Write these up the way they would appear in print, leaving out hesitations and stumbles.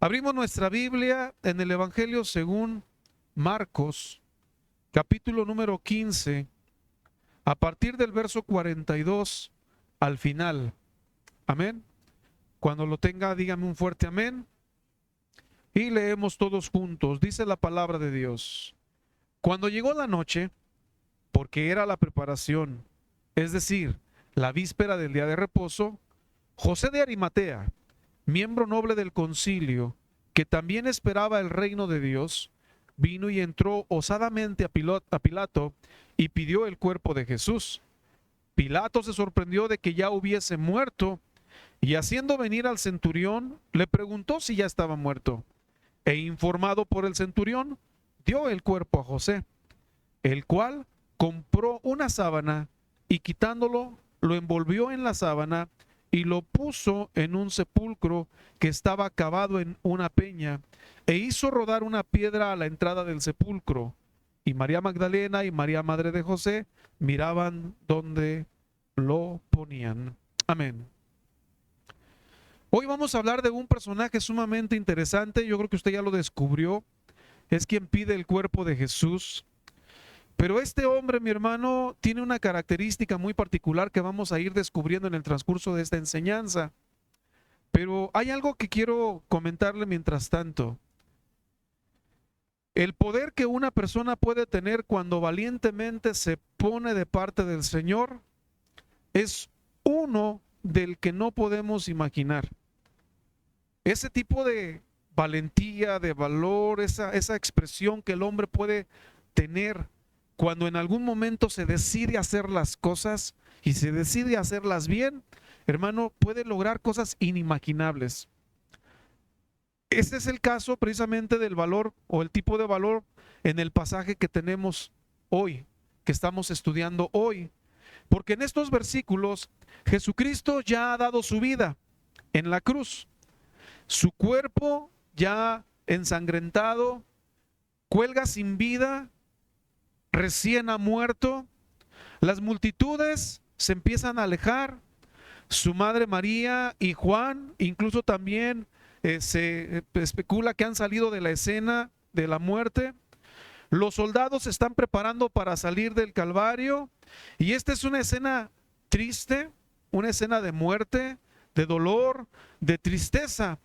Abrimos nuestra Biblia en el Evangelio según Marcos, capítulo número 15, a partir del verso 42 al final. Amén. Cuando lo tenga, dígame un fuerte amén. Y leemos todos juntos. Dice la palabra de Dios. Cuando llegó la noche, porque era la preparación, es decir, la víspera del día de reposo, José de Arimatea, miembro noble del concilio, que también esperaba el reino de Dios, vino y entró osadamente a Pilato y pidió el cuerpo de Jesús. Pilato se sorprendió de que ya hubiese muerto, y haciendo venir al centurión, le preguntó si ya estaba muerto. E informado por el centurión, dio el cuerpo a José, el cual compró una sábana y quitándolo, lo envolvió en la sábana y lo puso en un sepulcro que estaba cavado en una peña, e hizo rodar una piedra a la entrada del sepulcro. Y María Magdalena y María, madre de José, miraban donde lo ponían. Amén. Hoy vamos a hablar de un personaje sumamente interesante. Yo creo que usted ya lo descubrió. Es quien pide el cuerpo de Jesús. Pero este hombre, mi hermano, tiene una característica muy particular que vamos a ir descubriendo en el transcurso de esta enseñanza. Pero hay algo que quiero comentarle mientras tanto. El poder que una persona puede tener cuando valientemente se pone de parte del Señor es uno del que no podemos imaginar. Ese tipo de valentía, de valor, esa expresión que el hombre puede tener cuando en algún momento se decide hacer las cosas y se decide hacerlas bien, hermano, puede lograr cosas inimaginables. Este es el caso precisamente del valor o el tipo de valor en el pasaje que tenemos hoy, que estamos estudiando hoy. Porque en estos versículos Jesucristo ya ha dado su vida en la cruz. Su cuerpo ya ensangrentado, cuelga sin vida, recién ha muerto. Las multitudes se empiezan a alejar. Su madre María y Juan, incluso también se especula que han salido de la escena de la muerte. Los soldados se están preparando para salir del Calvario. Y esta es una escena triste, una escena de muerte, de dolor, de tristeza.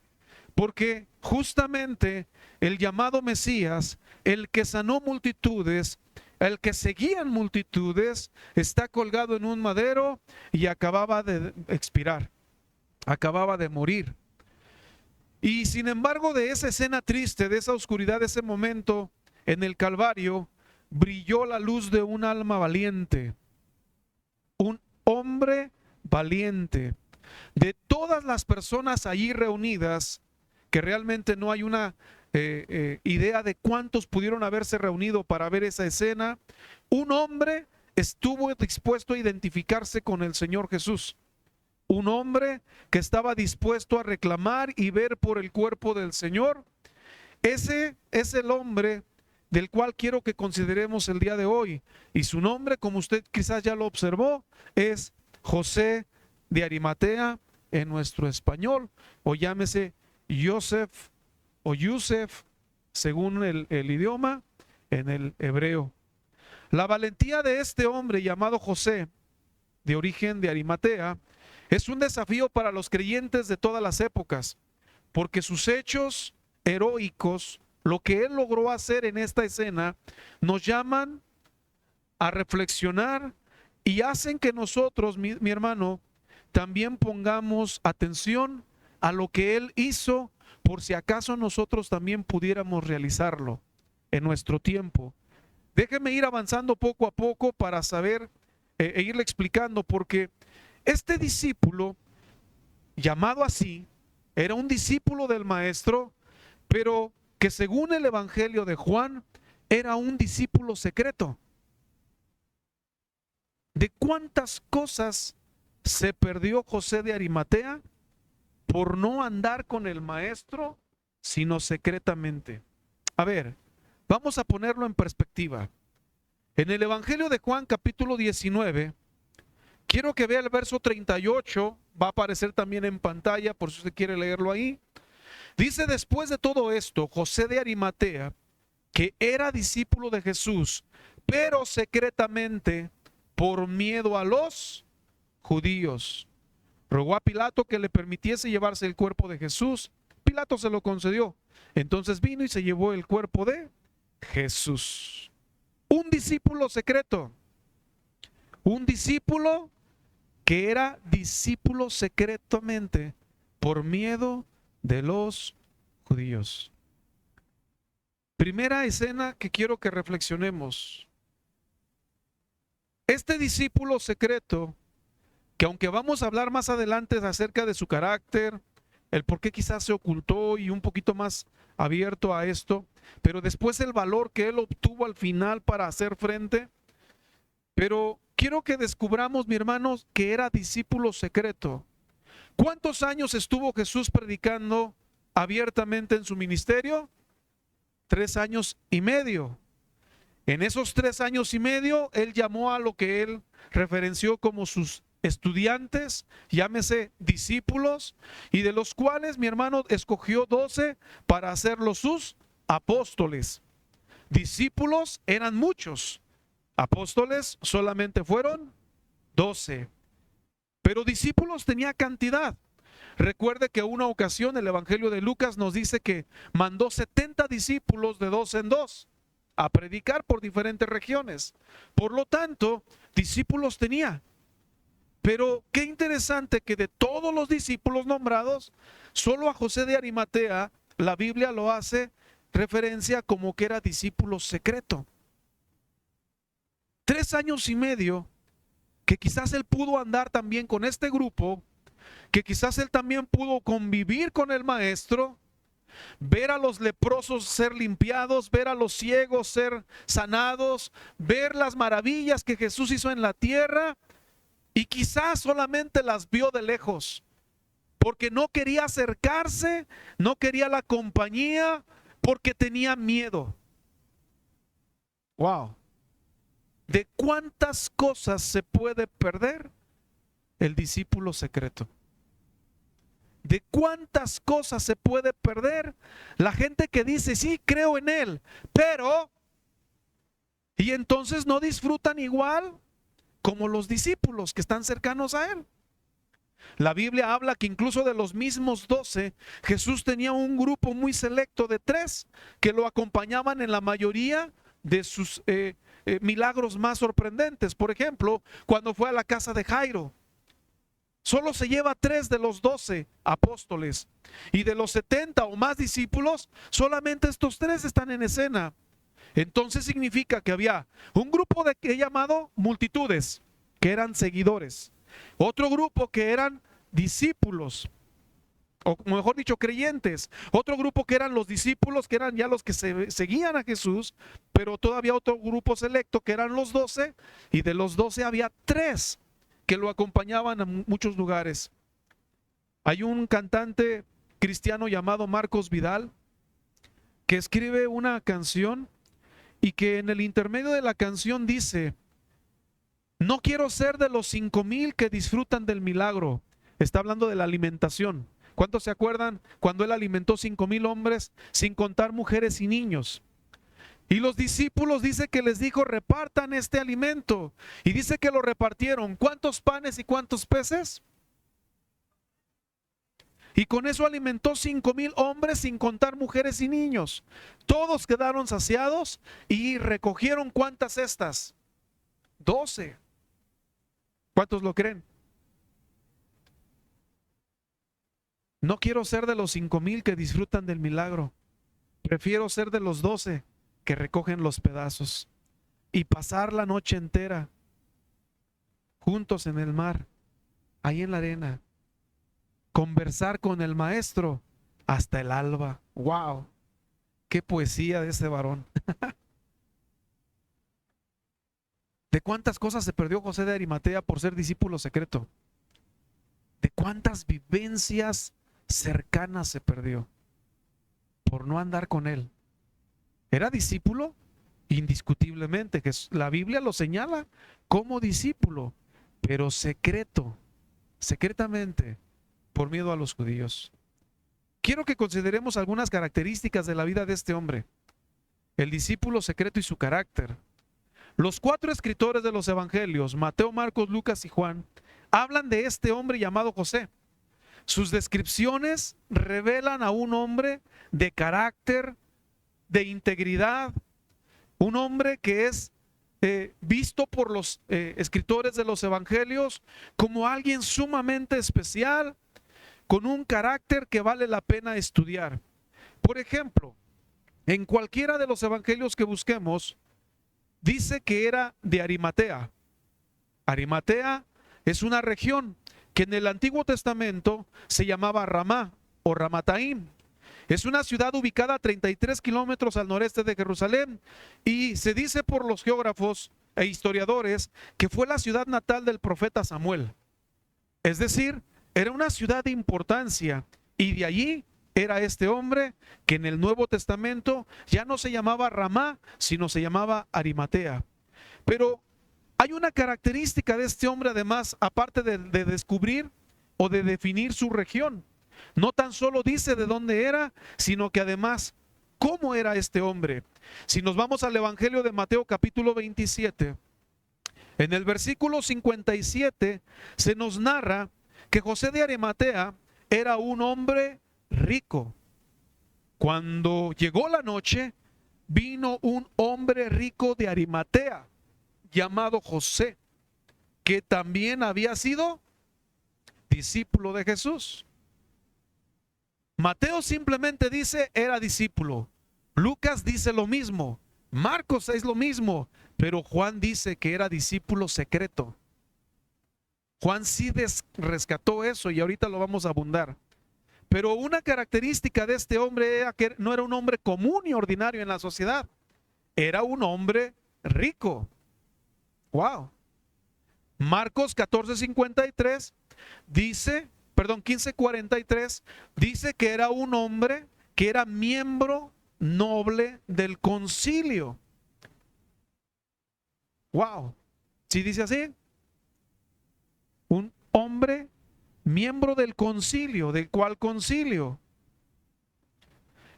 Porque justamente el llamado Mesías, el que sanó multitudes, el que seguían multitudes, está colgado en un madero y acababa de expirar, acababa de morir. Y sin embargo, de esa escena triste, de esa oscuridad, de ese momento en el Calvario, brilló la luz de un alma valiente, un hombre valiente. De todas las personas allí reunidas, que realmente no hay una idea de cuántos pudieron haberse reunido para ver esa escena, un hombre estuvo dispuesto a identificarse con el Señor Jesús. Un hombre que estaba dispuesto a reclamar y ver por el cuerpo del Señor. Ese es el hombre del cual quiero que consideremos el día de hoy. Y su nombre, como usted quizás ya lo observó, es José de Arimatea en nuestro español, o llámese Joseph o Yusef, según el idioma, en el hebreo. La valentía de este hombre llamado José, de origen de Arimatea, es un desafío para los creyentes de todas las épocas, porque sus hechos heroicos, lo que él logró hacer en esta escena, nos llaman a reflexionar y hacen que nosotros, mi hermano, también pongamos atención a lo que él hizo, por si acaso nosotros también pudiéramos realizarlo en nuestro tiempo. Déjeme ir avanzando poco a poco para saber e irle explicando, porque este discípulo, llamado así, era un discípulo del maestro, pero que según el Evangelio de Juan, era un discípulo secreto. ¿De cuántas cosas se perdió José de Arimatea por no andar con el maestro, sino secretamente? A ver, vamos a ponerlo en perspectiva. En el Evangelio de Juan, capítulo 19, quiero que vea el verso 38, va a aparecer también en pantalla por si usted quiere leerlo ahí. Dice: después de todo esto, José de Arimatea, que era discípulo de Jesús, pero secretamente por miedo a los judíos, rogó a Pilato que le permitiese llevarse el cuerpo de Jesús. Pilato se lo concedió. Entonces vino y se llevó el cuerpo de Jesús. Un discípulo secreto. Un discípulo que era discípulo secretamente por miedo de los judíos. Primera escena que quiero que reflexionemos. Este discípulo secreto, que aunque vamos a hablar más adelante acerca de su carácter, el por qué quizás se ocultó y un poquito más abierto a esto, pero después el valor que él obtuvo al final para hacer frente. Pero quiero que descubramos, mi hermanos, que era discípulo secreto. ¿Cuántos años estuvo Jesús predicando abiertamente en su ministerio? 3 años y medio. En esos 3 años y medio, él llamó a lo que él referenció como sus estudiantes, llámese discípulos, y de los cuales, mi hermano, escogió 12 para hacerlos sus apóstoles. Discípulos eran muchos, apóstoles solamente fueron 12. Pero discípulos tenía cantidad. Recuerde que una ocasión el Evangelio de Lucas nos dice que mandó 70 discípulos de 2 en 2 a predicar por diferentes regiones. Por lo tanto, discípulos tenía. Pero qué interesante que de todos los discípulos nombrados, solo a José de Arimatea la Biblia lo hace referencia como que era discípulo secreto. 3 años y medio que quizás él pudo andar también con este grupo, que quizás él también pudo convivir con el maestro, ver a los leprosos ser limpiados, ver a los ciegos ser sanados, ver las maravillas que Jesús hizo en la tierra, y quizás solamente las vio de lejos, porque no quería acercarse, no quería la compañía, porque tenía miedo. Wow. ¿De cuántas cosas se puede perder el discípulo secreto? ¿De cuántas cosas se puede perder la gente que dice: sí, creo en él, pero... y entonces no disfrutan igual como los discípulos que están cercanos a él? La Biblia habla que incluso de los mismos 12, Jesús tenía un grupo muy selecto de 3 que lo acompañaban en la mayoría de sus milagros más sorprendentes. Por ejemplo, cuando fue a la casa de Jairo, solo se lleva 3 de los 12 apóstoles, y de los 70 o más discípulos, solamente estos 3 están en escena. Entonces significa que había un grupo que he llamado multitudes, que eran seguidores, otro grupo que eran discípulos, o mejor dicho, creyentes, otro grupo que eran los discípulos, que eran ya los que seguían a Jesús, pero todavía otro grupo selecto que eran los 12, y de los 12 había 3 que lo acompañaban a muchos lugares. Hay un cantante cristiano llamado Marcos Vidal que escribe una canción, y que en el intermedio de la canción dice: no quiero ser de los 5,000 que disfrutan del milagro. Está hablando de la alimentación. ¿Cuántos se acuerdan cuando él alimentó 5,000 hombres, sin contar mujeres y niños? Y los discípulos, dice que les dijo: repartan este alimento. Y dice que lo repartieron. ¿Cuántos panes y cuántos peces? Y con eso alimentó 5,000 hombres, sin contar mujeres y niños. Todos quedaron saciados y recogieron ¿cuántas cestas? 12. ¿Cuántos lo creen? No quiero ser de los 5,000 que disfrutan del milagro. Prefiero ser de los 12 que recogen los pedazos y pasar la noche entera juntos en el mar, ahí en la arena, conversar con el maestro hasta el alba. ¡Wow! ¡Qué poesía de ese varón! ¿De cuántas cosas se perdió José de Arimatea por ser discípulo secreto? ¿De cuántas vivencias cercanas se perdió por no andar con él? ¿Era discípulo? Indiscutiblemente, que la Biblia lo señala como discípulo, pero secretamente, por miedo a los judíos. quiero que consideremos algunas características de la vida de este hombre, el discípulo secreto y su carácter. Los 4 escritores de los evangelios, Mateo, Marcos, Lucas y Juan, hablan de este hombre llamado José. Sus descripciones revelan a un hombre de carácter, de integridad, un hombre que es visto por los escritores de los evangelios como alguien sumamente especial, con un carácter que vale la pena estudiar. Por ejemplo, en cualquiera de los evangelios que busquemos, dice que era de Arimatea. Arimatea es una región que en el Antiguo Testamento se llamaba Ramá o Ramataim. Es una ciudad ubicada a 33 kilómetros al noreste de Jerusalén y se dice por los geógrafos e historiadores que fue la ciudad natal del profeta Samuel. Es decir, era una ciudad de importancia y de allí era este hombre que en el Nuevo Testamento ya no se llamaba Ramá, sino se llamaba Arimatea. Pero hay una característica de este hombre además, aparte de descubrir o de definir su región. No tan solo dice de dónde era, sino que además, ¿cómo era este hombre? Si nos vamos al Evangelio de Mateo capítulo 27, en el versículo 57 se nos narra que José de Arimatea era un hombre rico. Cuando llegó la noche, vino un hombre rico de Arimatea, llamado José, que también había sido discípulo de Jesús. Mateo simplemente dice era discípulo. Lucas dice lo mismo. Marcos es lo mismo. Pero Juan dice que era discípulo secreto. Juan sí rescató eso y ahorita lo vamos a abundar. Pero una característica de este hombre era que no era un hombre común y ordinario en la sociedad. Era un hombre rico. Wow. Marcos 14:53 dice, 15:43, dice que era un hombre que era miembro noble del concilio. Wow. ¿Sí dice así? Un hombre miembro del concilio. ¿De cuál concilio?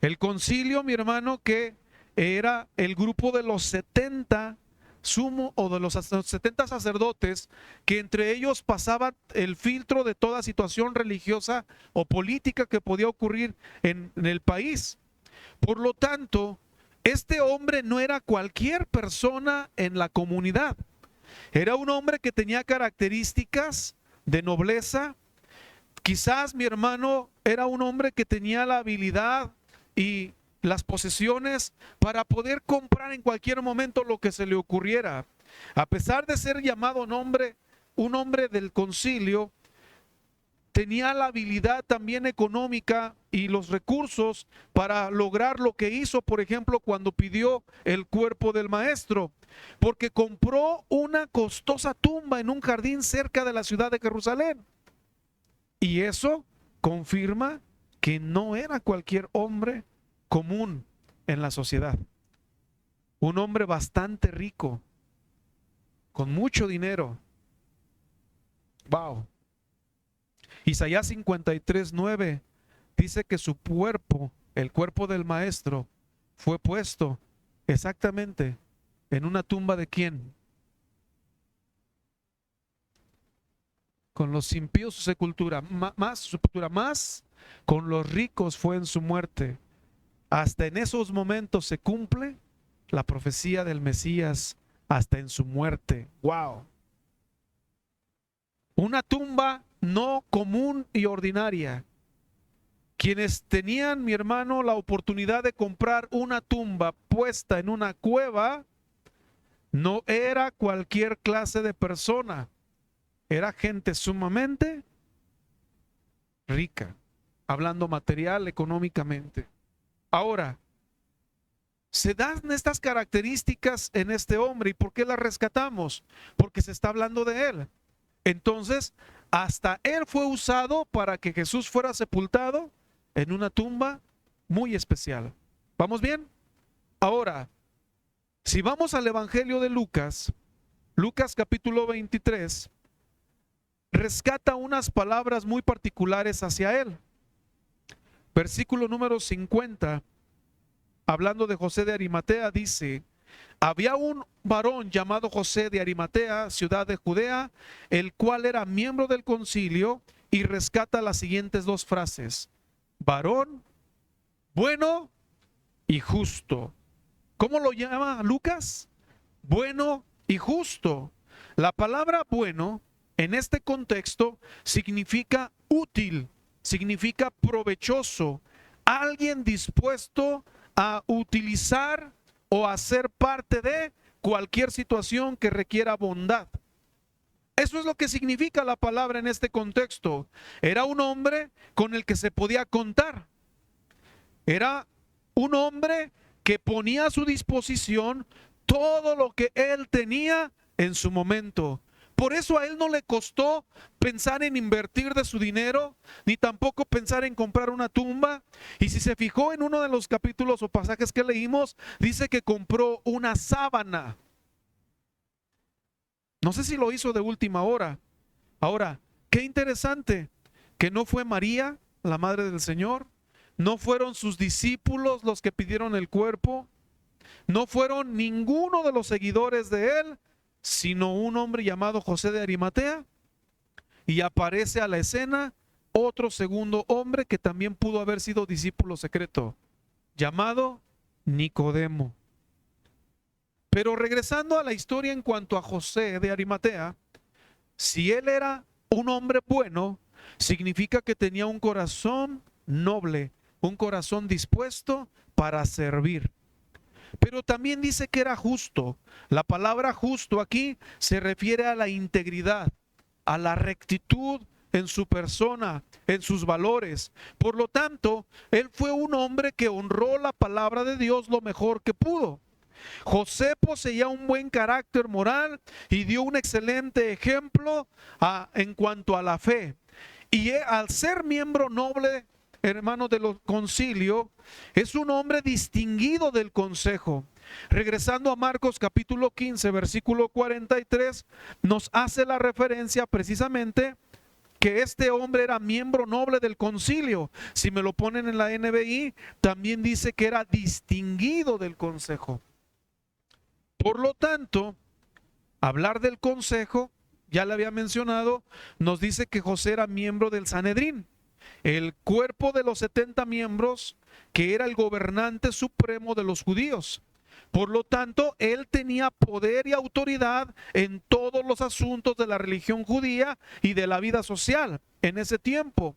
El concilio, mi hermano, que era el grupo de los 70 sumo o de los 70 sacerdotes, que entre ellos pasaban el filtro de toda situación religiosa o política que podía ocurrir en el país. Por lo tanto, este hombre no era cualquier persona en la comunidad. Era un hombre que tenía características de nobleza. Quizás, mi hermano, era un hombre que tenía la habilidad y las posesiones para poder comprar en cualquier momento lo que se le ocurriera. A pesar de ser llamado un hombre del concilio, tenía la habilidad también económica y los recursos para lograr lo que hizo, por ejemplo, cuando pidió el cuerpo del maestro, porque compró una costosa tumba en un jardín cerca de la ciudad de Jerusalén. Y eso confirma que no era cualquier hombre común en la sociedad. Un hombre bastante rico, con mucho dinero. Wow. Isaías 53:9 dice que su cuerpo, el cuerpo del maestro, fue puesto exactamente en una tumba de ¿quién? Con los impíos su sepultura, más con los ricos fue en su muerte. Hasta en esos momentos se cumple la profecía del Mesías, hasta en su muerte. ¡Wow! Una tumba no común y ordinaria. Quienes tenían, mi hermano, la oportunidad de comprar una tumba puesta en una cueva, no era cualquier clase de persona. Era gente sumamente rica, hablando material, económicamente. Ahora, se dan estas características en este hombre. ¿Y por qué las rescatamos? Porque se está hablando de él. Entonces, hasta él fue usado para que Jesús fuera sepultado en una tumba muy especial. ¿Vamos bien? Ahora, si vamos al Evangelio de Lucas, Lucas capítulo 23, rescata unas palabras muy particulares hacia él. versículo número 50, hablando de José de Arimatea, dice: había un varón llamado José de Arimatea, ciudad de Judea, el cual era miembro del concilio, y rescata las siguientes dos frases: varón bueno y justo. ¿Cómo lo llama Lucas? Bueno y justo. La palabra bueno en este contexto significa útil, significa provechoso, alguien dispuesto a utilizar o a ser parte de cualquier situación que requiera bondad. Eso es lo que significa la palabra en este contexto. Era un hombre con el que se podía contar. Era un hombre que ponía a su disposición todo lo que él tenía en su momento. Por eso a él no le costó pensar en invertir de su dinero, ni tampoco pensar en comprar una tumba. Y si se fijó en uno de los capítulos o pasajes que leímos, dice que compró una sábana. No sé si lo hizo de última hora. Ahora, qué interesante que no fue María, la madre del Señor, no fueron sus discípulos los que pidieron el cuerpo, no fueron ninguno de los seguidores de él, sino un hombre llamado José de Arimatea. Y aparece a la escena otro segundo hombre que también pudo haber sido discípulo secreto, llamado Nicodemo. Pero regresando a la historia en cuanto a José de Arimatea, si él era un hombre bueno, significa que tenía un corazón noble, un corazón dispuesto para servir. Pero también dice que era justo. La palabra justo aquí se refiere a la integridad, a la rectitud en su persona, en sus valores. Por lo tanto, él fue un hombre que honró la palabra de Dios lo mejor que pudo. José poseía un buen carácter moral y dio un excelente ejemplo en cuanto a la fe. Y al ser miembro noble, hermano del concilio, es un hombre distinguido del consejo. Regresando a Marcos capítulo 15, versículo 43, nos hace la referencia precisamente que este hombre era miembro noble del concilio. Si me lo ponen en la NBI, también dice que era distinguido del consejo. Por lo tanto, hablar del consejo, ya le había mencionado, nos dice que José era miembro del Sanedrín, el cuerpo de los 70 miembros, que era el gobernante supremo de los judíos. Por lo tanto, él tenía poder y autoridad en todos los asuntos de la religión judía y de la vida social en ese tiempo.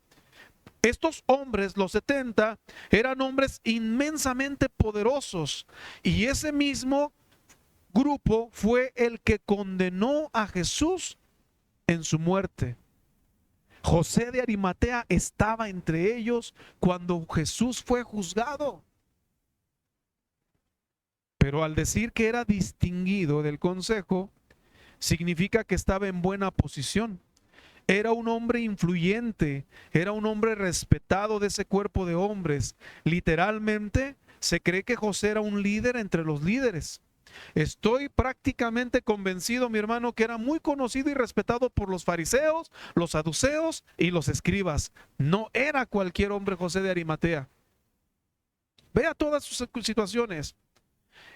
Estos hombres, los 70, eran hombres inmensamente poderosos, y ese mismo grupo fue el que condenó a Jesús en su muerte. José de Arimatea estaba entre ellos cuando Jesús fue juzgado. Pero al decir que era distinguido del consejo, significa que estaba en buena posición. Era un hombre influyente, era un hombre respetado de ese cuerpo de hombres. Literalmente se cree que José era un líder entre los líderes. Estoy prácticamente convencido, mi hermano, que era muy conocido y respetado por los fariseos, los saduceos y los escribas. No era cualquier hombre José de Arimatea. Vea todas sus situaciones.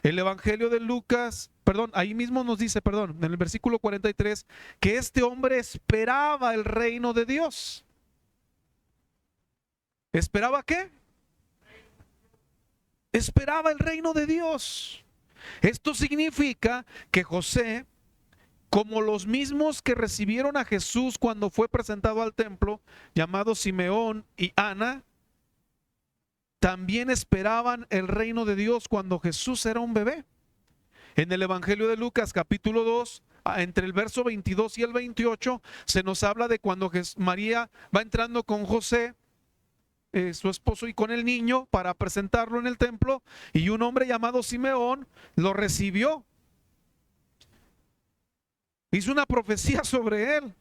El Evangelio de Lucas, ahí mismo nos dice, en el versículo 43, que este hombre esperaba el reino de Dios. ¿Esperaba qué? Esperaba el reino de Dios. Esto significa que José, como los mismos que recibieron a Jesús cuando fue presentado al templo, llamados Simeón y Ana, también esperaban el reino de Dios cuando Jesús era un bebé. En el Evangelio de Lucas capítulo 2, entre el verso 22 y el 28, se nos habla de cuando María va entrando con José, su esposo, y con el niño para presentarlo en el templo, y un hombre llamado Simeón lo recibió. Hizo una profecía sobre él.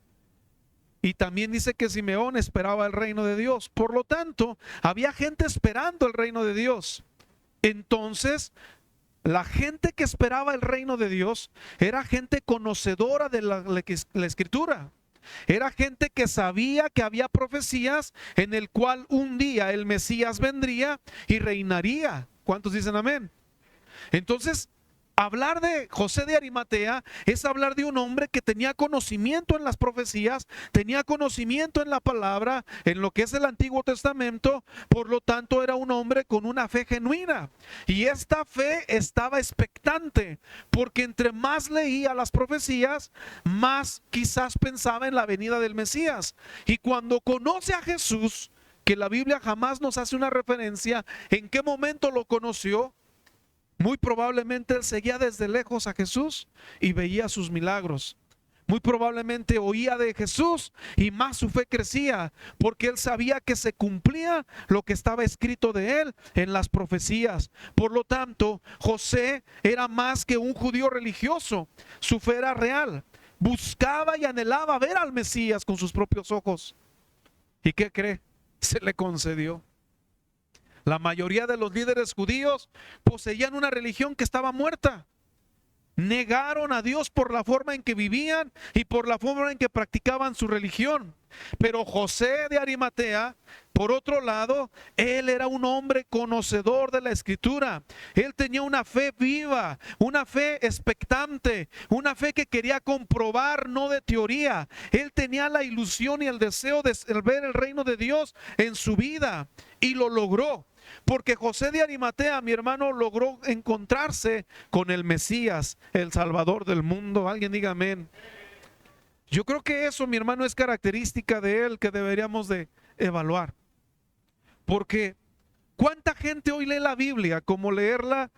Y también dice que Simeón esperaba el reino de Dios. Por lo tanto, había gente esperando el reino de Dios. Entonces, la gente que esperaba el reino de Dios era gente conocedora de la Escritura. Era gente que sabía que había profecías en el cual un día el Mesías vendría y reinaría. ¿Cuántos dicen amén? Entonces, hablar de José de Arimatea es hablar de un hombre que tenía conocimiento en las profecías, tenía conocimiento en la palabra, en lo que es el Antiguo Testamento, por lo tanto era un hombre con una fe genuina. Y esta fe estaba expectante, porque entre más leía las profecías, más quizás pensaba en la venida del Mesías. Y cuando conoce a Jesús, que la Biblia jamás nos hace una referencia en qué momento lo conoció, muy probablemente él seguía desde lejos a Jesús y veía sus milagros. Muy probablemente oía de Jesús y más su fe crecía, porque él sabía que se cumplía lo que estaba escrito de él en las profecías. Por lo tanto, José era más que un judío religioso, su fe era real. Buscaba y anhelaba ver al Mesías con sus propios ojos. ¿Y qué cree? Se le concedió. La mayoría de los líderes judíos poseían una religión que estaba muerta. Negaron a Dios por la forma en que vivían y por la forma en que practicaban su religión. Pero José de Arimatea, por otro lado, él era un hombre conocedor de la Escritura. Él tenía una fe viva, una fe expectante, una fe que quería comprobar, no de teoría. Él tenía la ilusión y el deseo de ver el reino de Dios en su vida y lo logró. Porque José de Arimatea, mi hermano, logró encontrarse con el Mesías, el Salvador del mundo. Alguien diga amén. Yo creo que eso, mi hermano, es característica de él que deberíamos de evaluar. Porque ¿cuánta gente hoy lee la Biblia como leerla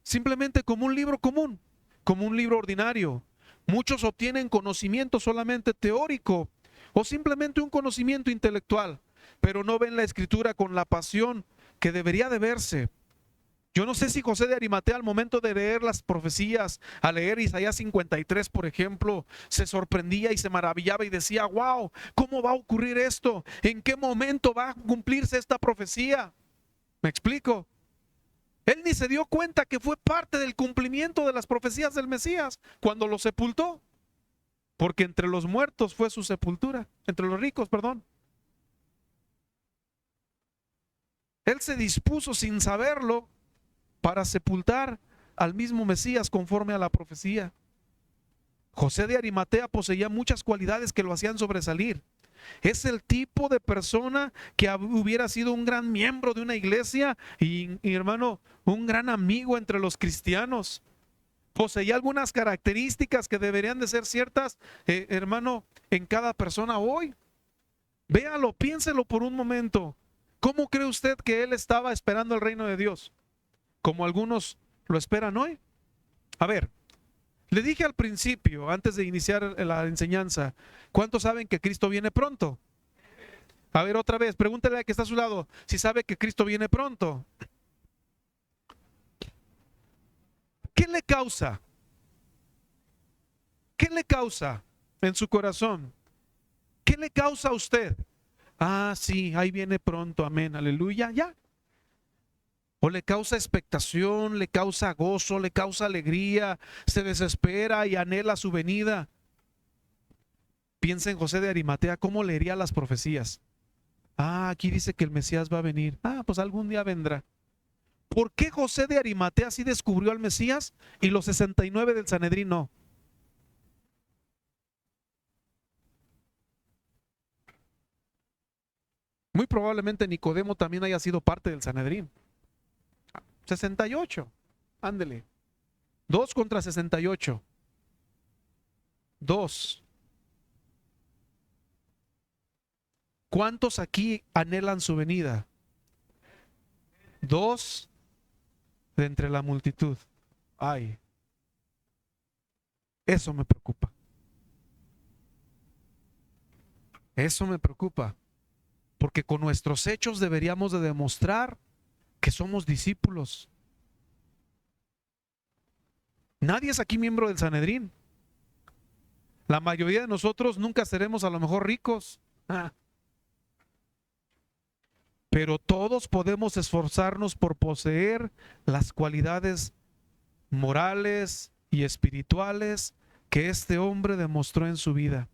simplemente como un libro común, como un libro ordinario? Muchos obtienen conocimiento solamente teórico o simplemente un conocimiento intelectual, pero no ven la Escritura con la pasión que debería de verse. Yo no sé si José de Arimatea al momento de leer las profecías, al leer Isaías 53, por ejemplo, se sorprendía y se maravillaba y decía, wow, ¿cómo va a ocurrir esto? ¿En qué momento va a cumplirse esta profecía? ¿Me explico? Él ni se dio cuenta que fue parte del cumplimiento de las profecías del Mesías cuando lo sepultó, porque entre los muertos fue su sepultura, entre los ricos, perdón. Él se dispuso sin saberlo para sepultar al mismo Mesías conforme a la profecía. José de Arimatea poseía muchas cualidades que lo hacían sobresalir. Es el tipo de persona que hubiera sido un gran miembro de una iglesia y hermano, un gran amigo entre los cristianos. Poseía algunas características que deberían de ser ciertas, hermano, en cada persona hoy. Véalo, piénselo por un momento. ¿Cómo cree usted que él estaba esperando el reino de Dios? ¿Como algunos lo esperan hoy? A ver, le dije al principio, antes de iniciar la enseñanza, ¿cuántos saben que Cristo viene pronto? A ver, otra vez, pregúntale al que está a su lado si sabe que Cristo viene pronto. ¿Qué le causa? ¿Qué le causa en su corazón? ¿Qué le causa a usted? Ah, sí, ahí viene pronto, amén, aleluya, ya. O le causa expectación, le causa gozo, le causa alegría, se desespera y anhela su venida. Piensa en José de Arimatea, ¿cómo leería las profecías? Ah, aquí dice que el Mesías va a venir. Ah, pues algún día vendrá. ¿Por qué José de Arimatea sí descubrió al Mesías y los 69 del Sanedrín no? Muy probablemente Nicodemo también haya sido parte del Sanedrín. 68, ándele. 2 contra 68. 2. ¿Cuántos aquí anhelan su venida? 2 de entre la multitud. Ay, eso me preocupa. Eso me preocupa. Porque con nuestros hechos deberíamos de demostrar que somos discípulos. Nadie es aquí miembro del Sanedrín. La mayoría de nosotros nunca seremos a lo mejor ricos. Pero todos podemos esforzarnos por poseer las cualidades morales y espirituales que este hombre demostró en su vida.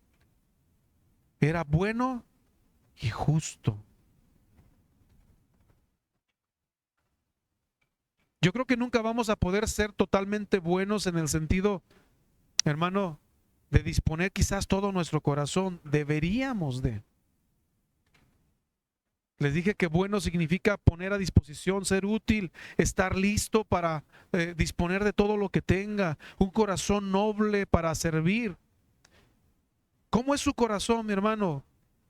era bueno y justo. Yo creo que nunca vamos a poder ser totalmente buenos en el sentido, hermano, de disponer quizás todo nuestro corazón. Deberíamos de. Les dije que bueno significa poner a disposición, ser útil, estar listo para disponer de todo lo que tenga, un corazón noble para servir. ¿Cómo es su corazón, mi hermano?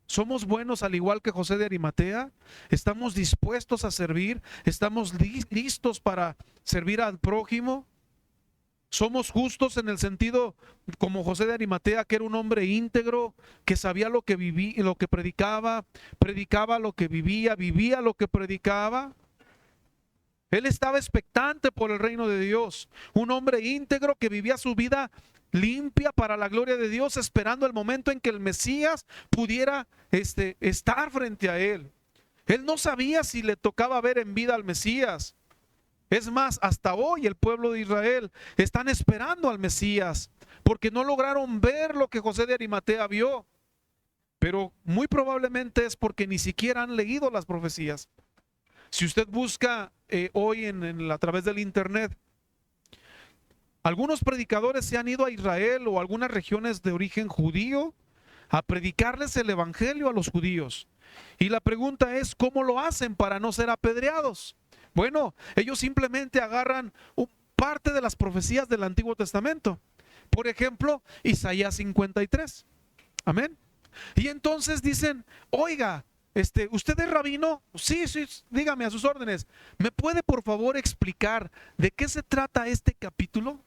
¿Somos buenos al igual que José de Arimatea? ¿Estamos dispuestos a servir? ¿Estamos listos para servir al prójimo? ¿Somos justos en el sentido como José de Arimatea, que era un hombre íntegro, que sabía lo que vivía, lo que predicaba, predicaba lo que vivía, vivía lo que predicaba? Él estaba expectante por el reino de Dios, un hombre íntegro que vivía su vida limpia para la gloria de Dios, esperando el momento en que el Mesías pudiera estar frente a él. Él no sabía si le tocaba ver en vida al Mesías. Es más, hasta hoy el pueblo de Israel están esperando al Mesías, porque no lograron ver lo que José de Arimatea vio. Pero muy probablemente es porque ni siquiera han leído las profecías. Si usted busca hoy a través del internet, algunos predicadores se han ido a Israel o a algunas regiones de origen judío a predicarles el evangelio a los judíos. Y la pregunta es, ¿cómo lo hacen para no ser apedreados? Bueno, ellos simplemente agarran parte de las profecías del Antiguo Testamento. Por ejemplo, Isaías 53. Amén. Y entonces dicen, oiga, ¿usted es rabino? Sí, sí, dígame a sus órdenes. ¿Me puede por favor explicar de qué se trata este capítulo?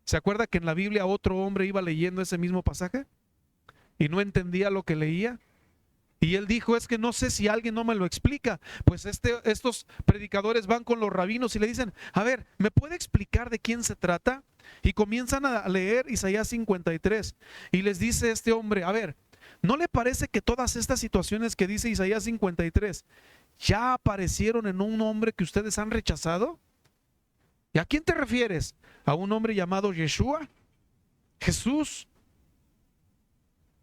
¿Se acuerda que en la Biblia otro hombre iba leyendo ese mismo pasaje y no entendía lo que leía? Y él dijo, es que no sé si alguien no me lo explica. Pues estos predicadores van con los rabinos y le dicen, a ver, ¿me puede explicar de quién se trata? Y comienzan a leer Isaías 53. Y les dice este hombre, a ver, ¿no le parece que todas estas situaciones que dice Isaías 53 ya aparecieron en un hombre que ustedes han rechazado? ¿Y a quién te refieres? ¿A un hombre llamado Yeshua? ¿Jesús?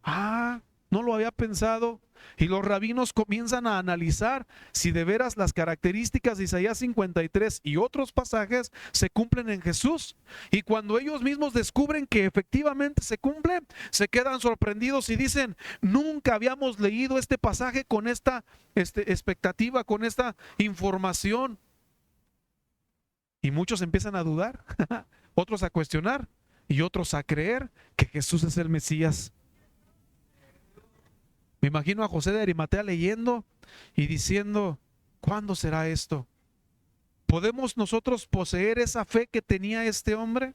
Ah, no lo había pensado. Y los rabinos comienzan a analizar si de veras las características de Isaías 53 y otros pasajes se cumplen en Jesús. Y cuando ellos mismos descubren que efectivamente se cumplen, se quedan sorprendidos y dicen, nunca habíamos leído este pasaje con esta expectativa, con esta información. Y muchos empiezan a dudar, otros a cuestionar y otros a creer que Jesús es el Mesías. Me imagino a José de Arimatea leyendo y diciendo, ¿cuándo será esto? ¿Podemos nosotros poseer esa fe que tenía este hombre?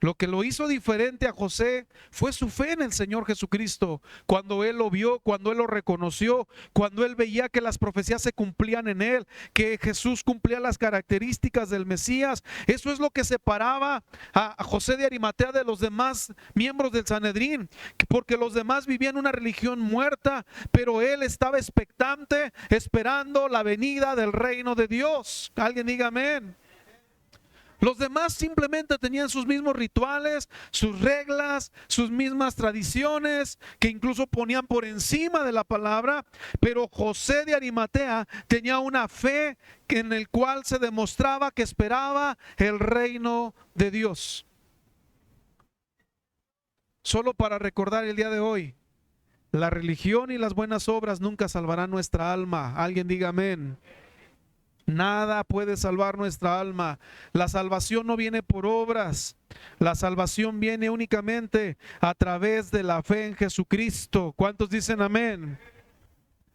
Lo que lo hizo diferente a José fue su fe en el Señor Jesucristo. Cuando él lo vio, cuando él lo reconoció, cuando él veía que las profecías se cumplían en él, que Jesús cumplía las características del Mesías. Eso es lo que separaba a José de Arimatea de los demás miembros del Sanedrín, porque los demás vivían una religión muerta, pero él estaba expectante, esperando la venida del reino de Dios. Alguien diga amén. Los demás simplemente tenían sus mismos rituales, sus reglas, sus mismas tradiciones, que incluso ponían por encima de la palabra, pero José de Arimatea tenía una fe en el cual se demostraba que esperaba el reino de Dios. Solo para recordar el día de hoy, la religión y las buenas obras nunca salvarán nuestra alma. Alguien diga amén. Nada puede salvar nuestra alma. La salvación no viene por obras. La salvación viene únicamente a través de la fe en Jesucristo. ¿Cuántos dicen amén?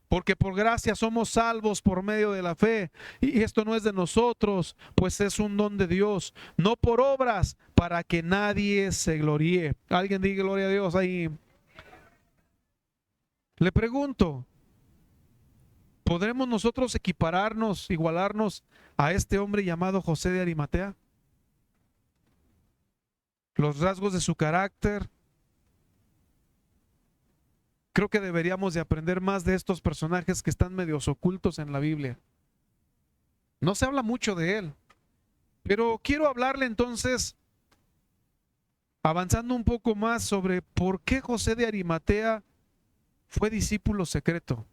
Porque por gracia somos salvos por medio de la fe. Y esto no es de nosotros, pues es un don de Dios. No por obras, para que nadie se gloríe. Alguien diga gloria a Dios ahí. Le pregunto, ¿podremos nosotros equipararnos, igualarnos a este hombre llamado José de Arimatea? Los rasgos de su carácter. Creo que deberíamos de aprender más de estos personajes que están medios ocultos en la Biblia. No se habla mucho de él, pero quiero hablarle entonces Avanzando un poco más sobre por qué José de Arimatea fue discípulo secreto.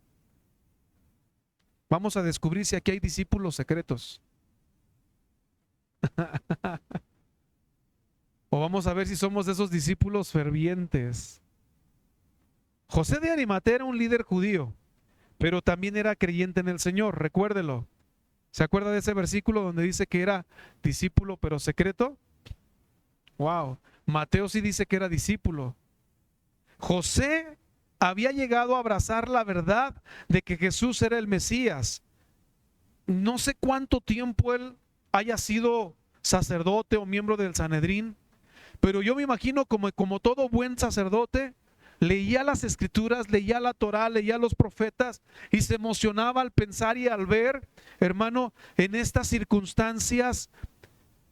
Vamos a descubrir si aquí hay discípulos secretos. O vamos a ver si somos de esos discípulos fervientes. José de Arimatea era un líder judío, pero también era creyente en el Señor, recuérdelo. ¿Se acuerda de ese versículo donde dice que era discípulo pero secreto? Wow, Mateo sí dice que era discípulo. José había llegado a abrazar la verdad de que Jesús era el Mesías. No sé cuánto tiempo él haya sido sacerdote o miembro del Sanedrín, pero yo me imagino como todo buen sacerdote, leía las escrituras, leía la Torá, leía los profetas y se emocionaba al pensar y al ver, hermano, en estas circunstancias,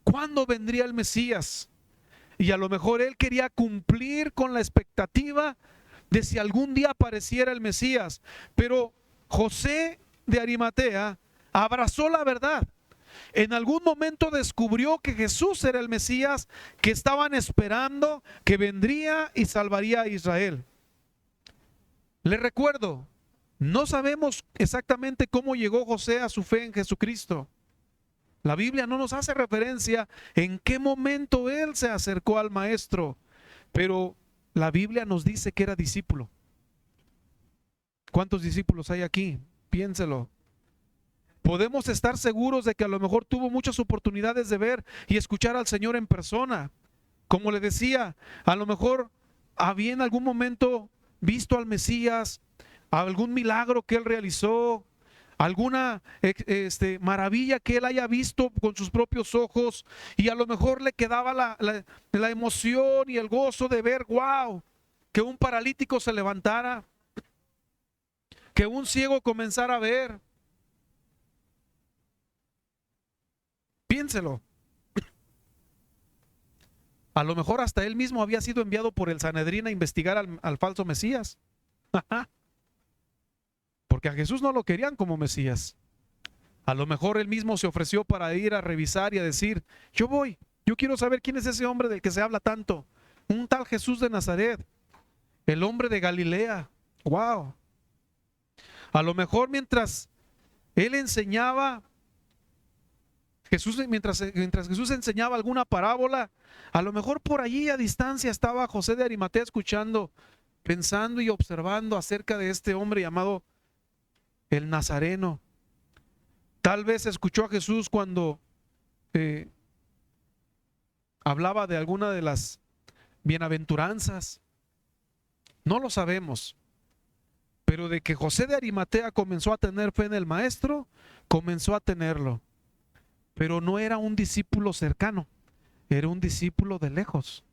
¿cuándo vendría el Mesías? Y a lo mejor él quería cumplir con la expectativa de si algún día apareciera el Mesías. Pero José de Arimatea abrazó la verdad. En algún momento descubrió que Jesús era el Mesías que estaban esperando, que vendría y salvaría a Israel. Les recuerdo, no sabemos exactamente cómo llegó José a su fe en Jesucristo. La Biblia no nos hace referencia en qué momento él se acercó al maestro, pero la Biblia nos dice que era discípulo. ¿Cuántos discípulos hay aquí? Piénselo. Podemos estar seguros de que a lo mejor tuvo muchas oportunidades de ver y escuchar al Señor en persona. Como le decía, a lo mejor había en algún momento visto al Mesías, algún milagro que él realizó, alguna maravilla que él haya visto con sus propios ojos, y a lo mejor le quedaba la emoción y el gozo de ver, wow, que un paralítico se levantara, que un ciego comenzara a ver. Piénselo. A lo mejor hasta él mismo había sido enviado por el Sanedrín a investigar al falso Mesías. Porque a Jesús no lo querían como Mesías. A lo mejor él mismo se ofreció para ir a revisar y a decir, yo voy, yo quiero saber quién es ese hombre del que se habla tanto. Un tal Jesús de Nazaret, el hombre de Galilea. Wow. A lo mejor mientras él enseñaba, mientras Jesús enseñaba alguna parábola, a lo mejor por allí a distancia estaba José de Arimatea escuchando, pensando y observando acerca de este hombre llamado el Nazareno. Tal vez escuchó a Jesús cuando hablaba de alguna de las bienaventuranzas. No lo sabemos. Pero de que José de Arimatea comenzó a tener fe en el maestro, comenzó a tenerlo. Pero no era un discípulo cercano, era un discípulo de lejos.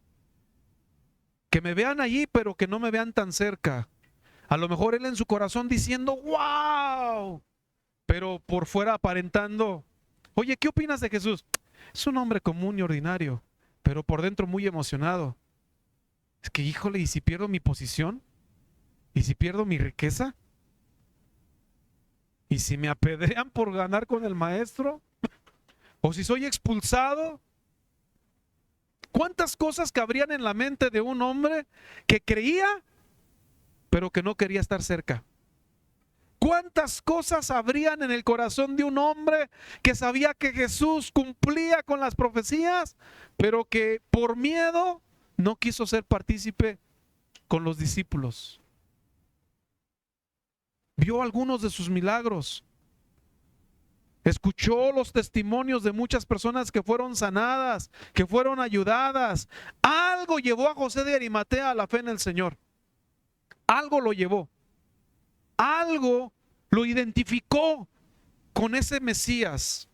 Que me vean allí, pero que no me vean tan cerca. A lo mejor él en su corazón diciendo, wow, pero por fuera aparentando, oye, ¿qué opinas de Jesús? Es un hombre común y ordinario, pero por dentro muy emocionado. Es que, híjole, ¿y si pierdo mi posición? ¿Y si pierdo mi riqueza? ¿Y si me apedrean por ganar con el maestro? ¿O si soy expulsado? ¿Cuántas cosas cabrían en la mente de un hombre que creía, pero que no quería estar cerca? ¿Cuántas cosas habrían en el corazón de un hombre que sabía que Jesús cumplía con las profecías, pero que por miedo no quiso ser partícipe con los discípulos? Vio algunos de sus milagros, escuchó los testimonios de muchas personas que fueron sanadas, que fueron ayudadas. Algo llevó a José de Arimatea a la fe en el Señor. Algo lo llevó. Algo lo identificó con ese Mesías.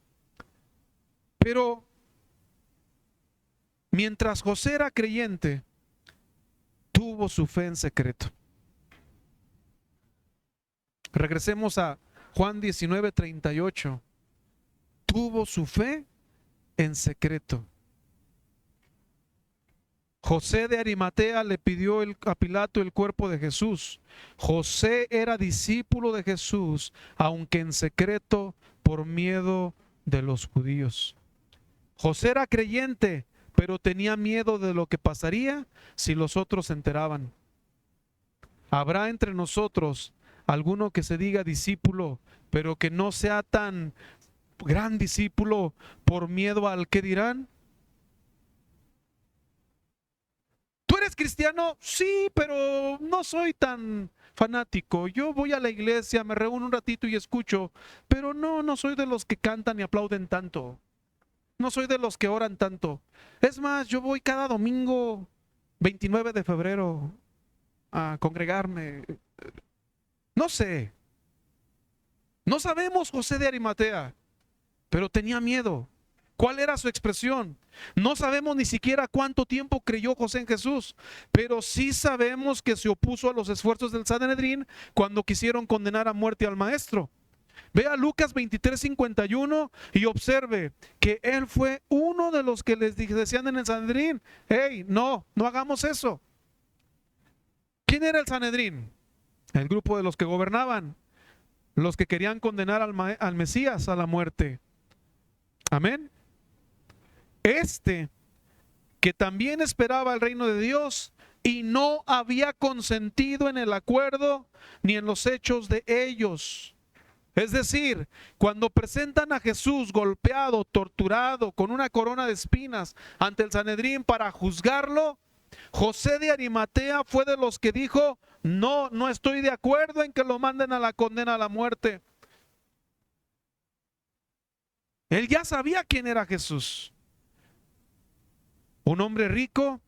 Pero mientras José era creyente, tuvo su fe en secreto. Regresemos a Juan 19:38. Tuvo su fe en secreto. José de Arimatea le pidió a Pilato el cuerpo de Jesús. José era discípulo de Jesús, aunque en secreto por miedo de los judíos. José era creyente, pero tenía miedo de lo que pasaría si los otros se enteraban. ¿Habrá entre nosotros alguno que se diga discípulo, pero que no sea tan gran discípulo por miedo al que dirán? ¿Tú eres cristiano? Sí, pero no soy tan fanático. Yo voy a la iglesia, me reúno un ratito y escucho, pero no soy de los que cantan y aplauden tanto. No soy de los que oran tanto. Es más, yo voy cada domingo 29 de febrero a congregarme. No sé. No sabemos José de Arimatea, pero tenía miedo. ¿Cuál era su expresión? No sabemos ni siquiera cuánto tiempo creyó José en Jesús, pero sí sabemos que se opuso a los esfuerzos del Sanedrín cuando quisieron condenar a muerte al maestro. Vea Lucas 23:51 y observe que él fue uno de los que les decían en el Sanedrín: hey, no hagamos eso. ¿Quién era el Sanedrín? El grupo de los que gobernaban, los que querían condenar al Mesías a la muerte. Amén. Que también esperaba el reino de Dios y no había consentido en el acuerdo ni en los hechos de ellos. Es decir, cuando presentan a Jesús golpeado, torturado, con una corona de espinas ante el Sanedrín para juzgarlo, José de Arimatea fue de los que dijo: no estoy de acuerdo en que lo manden a la condena a la muerte. Él ya sabía quién era Jesús. Un hombre rico,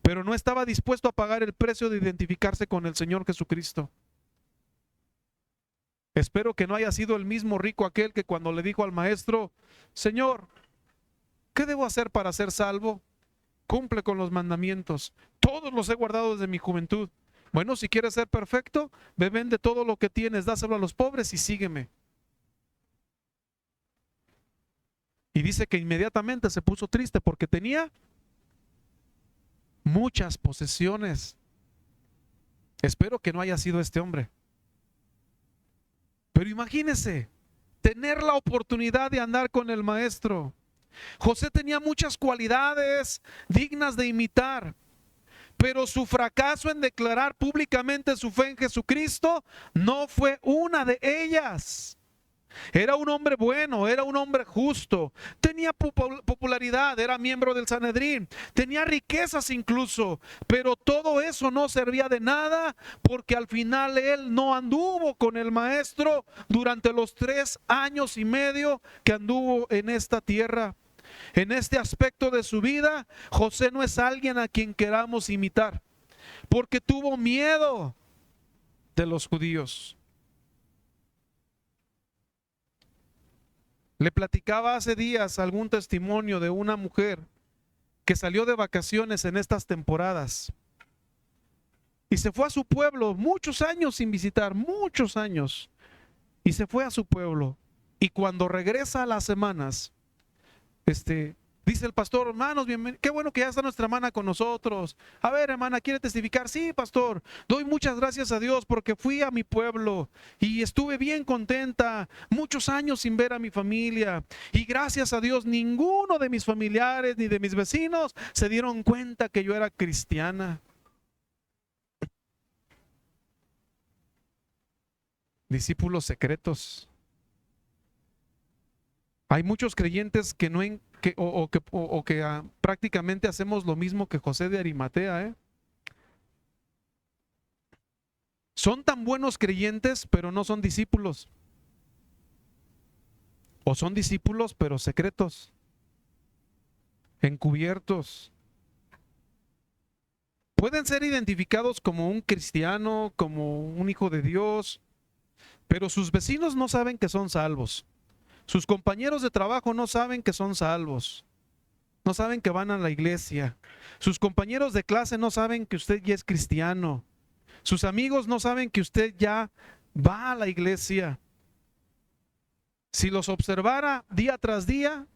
pero no estaba dispuesto a pagar el precio de identificarse con el Señor Jesucristo. Espero que no haya sido el mismo rico aquel que cuando le dijo al maestro: Señor, ¿qué debo hacer para ser salvo? Cumple con los mandamientos. Todos los he guardado desde mi juventud. Bueno, si quieres ser perfecto, ve, vende todo lo que tienes, dáselo a los pobres y sígueme. Y dice que inmediatamente se puso triste porque tenía muchas posesiones. Espero que no haya sido este hombre. Pero imagínese tener la oportunidad de andar con el maestro. José tenía muchas cualidades dignas de imitar, pero su fracaso en declarar públicamente su fe en Jesucristo no fue una de ellas. Era un hombre bueno, era un hombre justo, tenía popularidad, era miembro del Sanedrín, tenía riquezas incluso, pero todo eso no servía de nada porque al final él no anduvo con el maestro durante los 3 años y medio que anduvo en esta tierra. En este aspecto de su vida, José no es alguien a quien queramos imitar, porque tuvo miedo de los judíos. Le platicaba hace días algún testimonio de una mujer que salió de vacaciones en estas temporadas y se fue a su pueblo, muchos años sin visitar, muchos años, y se fue a su pueblo. Y cuando regresa a las semanas, dice el pastor: hermanos, qué bueno que ya está nuestra hermana con nosotros. A ver, hermana, ¿quiere testificar? Sí, pastor, doy muchas gracias a Dios porque fui a mi pueblo y estuve bien contenta, muchos años sin ver a mi familia. Y gracias a Dios, ninguno de mis familiares ni de mis vecinos se dieron cuenta que yo era cristiana. Discípulos secretos. Hay muchos creyentes que prácticamente hacemos lo mismo que José de Arimatea. Son tan buenos creyentes, pero no son discípulos. O son discípulos, pero secretos, encubiertos. Pueden ser identificados como un cristiano, como un hijo de Dios, pero sus vecinos no saben que son salvos. Sus compañeros de trabajo no saben que son salvos. No saben que van a la iglesia. Sus compañeros de clase no saben que usted ya es cristiano. Sus amigos no saben que usted ya va a la iglesia. Si los observara día tras día,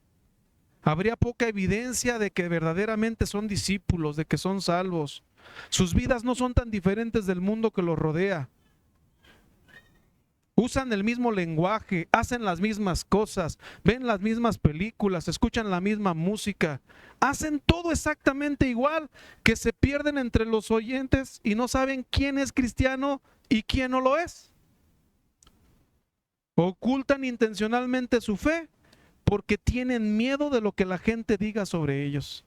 habría poca evidencia de que verdaderamente son discípulos, de que son salvos. Sus vidas no son tan diferentes del mundo que los rodea. Usan el mismo lenguaje, hacen las mismas cosas, ven las mismas películas, escuchan la misma música, hacen todo exactamente igual, que se pierden entre los oyentes y no saben quién es cristiano y quién no lo es. Ocultan intencionalmente su fe porque tienen miedo de lo que la gente diga sobre ellos.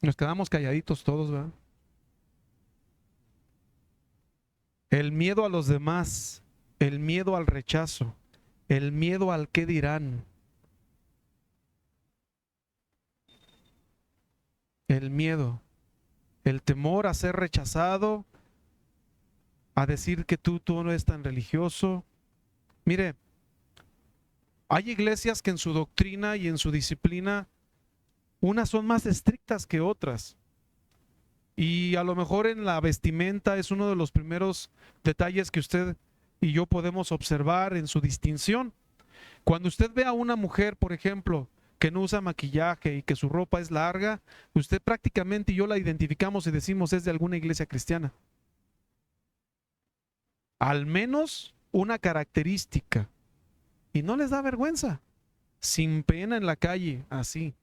Nos quedamos calladitos todos, ¿verdad? El miedo a los demás, el miedo al rechazo, el miedo al qué dirán, el miedo, el temor a ser rechazado, a decir que tú no eres tan religioso. Mire, hay iglesias que en su doctrina y en su disciplina, unas son más estrictas que otras. Y a lo mejor en la vestimenta es uno de los primeros detalles que usted y yo podemos observar en su distinción. Cuando usted ve a una mujer, por ejemplo, que no usa maquillaje y que su ropa es larga, usted prácticamente y yo la identificamos y decimos es de alguna iglesia cristiana. Al menos una característica. Y no les da vergüenza. Sin pena en la calle, así.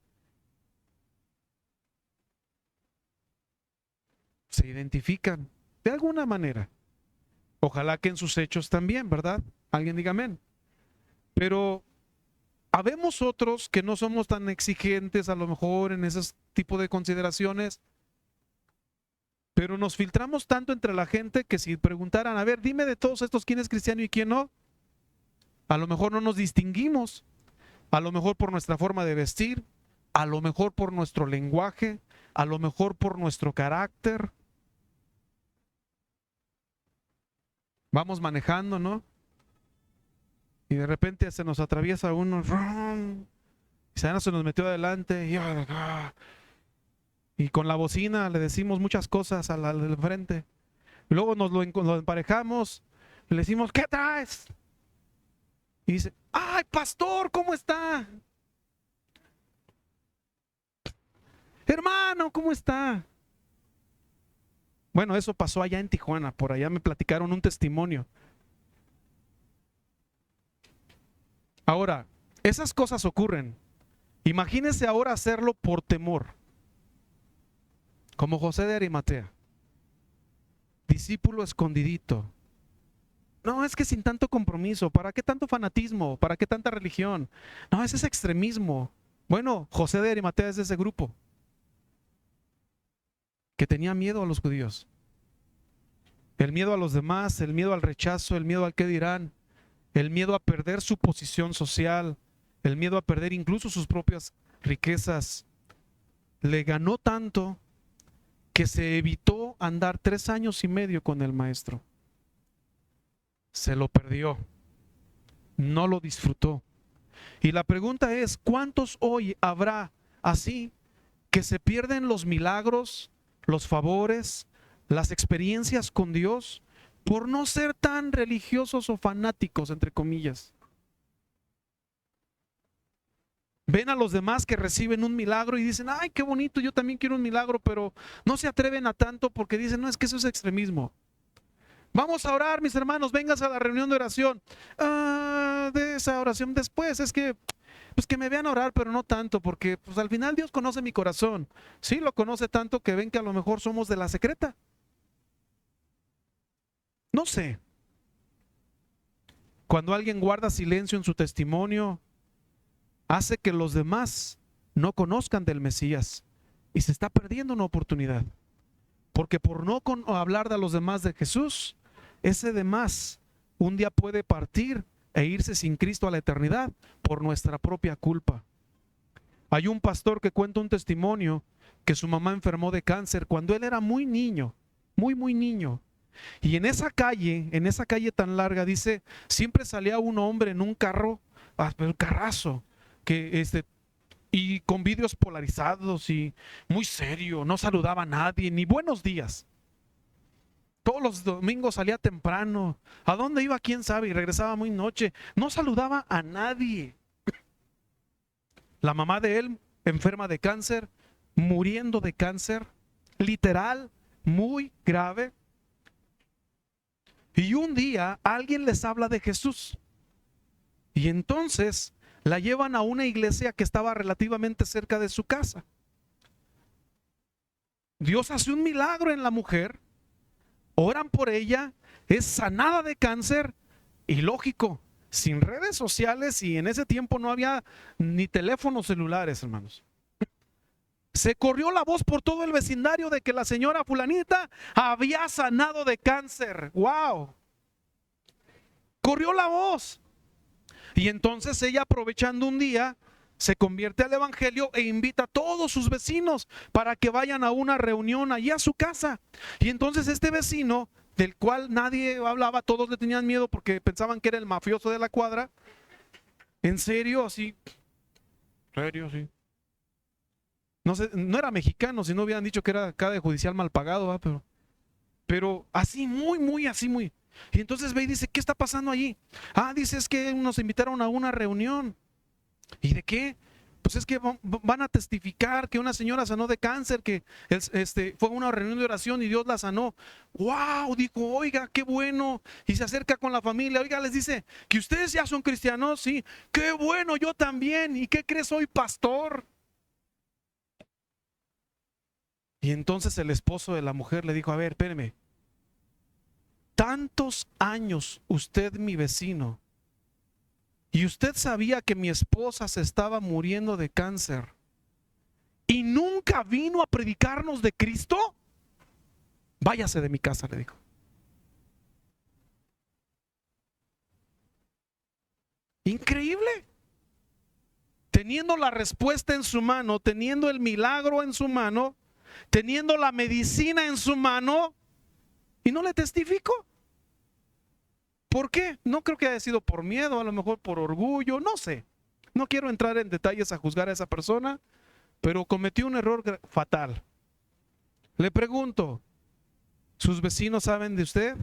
Se identifican de alguna manera. Ojalá que en sus hechos también, ¿verdad? Alguien diga amén. Pero habemos otros que no somos tan exigentes a lo mejor en ese tipo de consideraciones, pero nos filtramos tanto entre la gente que si preguntaran, a ver, dime de todos estos quién es cristiano y quién no, a lo mejor no nos distinguimos, a lo mejor por nuestra forma de vestir, a lo mejor por nuestro lenguaje, a lo mejor por nuestro carácter. Vamos manejando, ¿no? Y de repente se nos atraviesa uno, y se nos metió adelante, y con la bocina le decimos muchas cosas al del frente. Y luego nos lo emparejamos, le decimos, ¿qué traes? Y dice, ¡ay, pastor, ¿cómo está? Hermano, ¿cómo está? Bueno, eso pasó allá en Tijuana, por allá me platicaron un testimonio. Ahora, esas cosas ocurren. Imagínese ahora hacerlo por temor, como José de Arimatea, discípulo escondidito. No, es que sin tanto compromiso, ¿para qué tanto fanatismo? ¿Para qué tanta religión? No, ese es extremismo. Bueno, José de Arimatea es de ese grupo, que tenía miedo a los judíos. El miedo a los demás, el miedo al rechazo, el miedo al qué dirán, el miedo a perder su posición social, el miedo a perder incluso sus propias riquezas. Le ganó tanto que se evitó andar 3 años y medio con el maestro. Se lo perdió, no lo disfrutó. Y la pregunta es, ¿cuántos hoy habrá así que se pierden los milagros, los favores, las experiencias con Dios por no ser tan religiosos o fanáticos, entre comillas? Ven a los demás que reciben un milagro y dicen, ay, qué bonito, yo también quiero un milagro, pero no se atreven a tanto porque dicen, no, es que eso es extremismo. Vamos a orar, mis hermanos, vengas a la reunión de oración. De esa oración después, es que, pues que me vean orar, pero no tanto, porque pues al final Dios conoce mi corazón. Sí, lo conoce tanto que ven que a lo mejor somos de la secreta. No sé. Cuando alguien guarda silencio en su testimonio, hace que los demás no conozcan del Mesías y se está perdiendo una oportunidad. Porque por no hablar de los demás de Jesús, ese demás un día puede partir e irse sin Cristo a la eternidad por nuestra propia culpa. Hay un pastor que cuenta un testimonio que su mamá enfermó de cáncer cuando él era muy niño, muy niño. Y en esa calle tan larga, dice, siempre salía un hombre en un carro, un carrazo, que y con vidrios polarizados y muy serio, no saludaba a nadie, ni buenos días. Todos los domingos salía temprano. ¿A dónde iba? ¿Quién sabe? Y regresaba muy noche. No saludaba a nadie. La mamá de él, enferma de cáncer, muriendo de cáncer. literal, muy grave. Y un día alguien les habla de Jesús. Y entonces la llevan a una iglesia que estaba relativamente cerca de su casa. Dios hace un milagro en la mujer, oran por ella, es sanada de cáncer y lógico, sin redes sociales y en ese tiempo no había ni teléfonos celulares, hermanos. Se corrió la voz por todo el vecindario de que la señora fulanita había sanado de cáncer. ¡Wow! Corrió la voz. Y entonces ella, aprovechando un día, se convierte al evangelio e invita a todos sus vecinos para que vayan a una reunión allí a su casa. Y entonces este vecino, del cual nadie hablaba, todos le tenían miedo porque pensaban que era el mafioso de la cuadra. ¿En serio? Así. ¿Serio? Sí. No sé, no era mexicano, si no hubieran dicho que era acá de judicial mal pagado, ¿va? Pero así, muy, así, muy. Y entonces ve y dice, ¿qué está pasando allí? Ah, dice, es que nos invitaron a una reunión. ¿Y de qué? Pues es que van a testificar que una señora sanó de cáncer, que fue una reunión de oración y Dios la sanó. ¡Wow! Dijo, oiga, qué bueno. Y se acerca con la familia. Oiga, les dice, que ustedes ya son cristianos, sí. ¡Qué bueno! Yo también. ¿Y qué crees? Soy pastor. Y entonces el esposo de la mujer le dijo, a ver, espéreme. Tantos años usted mi vecino. Y usted sabía que mi esposa se estaba muriendo de cáncer. ¿Y nunca vino a predicarnos de Cristo? Váyase de mi casa, le dijo. Increíble. Teniendo la respuesta en su mano, teniendo el milagro en su mano, teniendo la medicina en su mano, y no le testificó. ¿Por qué? No creo que haya sido por miedo, a lo mejor por orgullo, no sé. No quiero entrar en detalles a juzgar a esa persona, pero cometió un error fatal. Le pregunto, ¿sus vecinos saben de usted?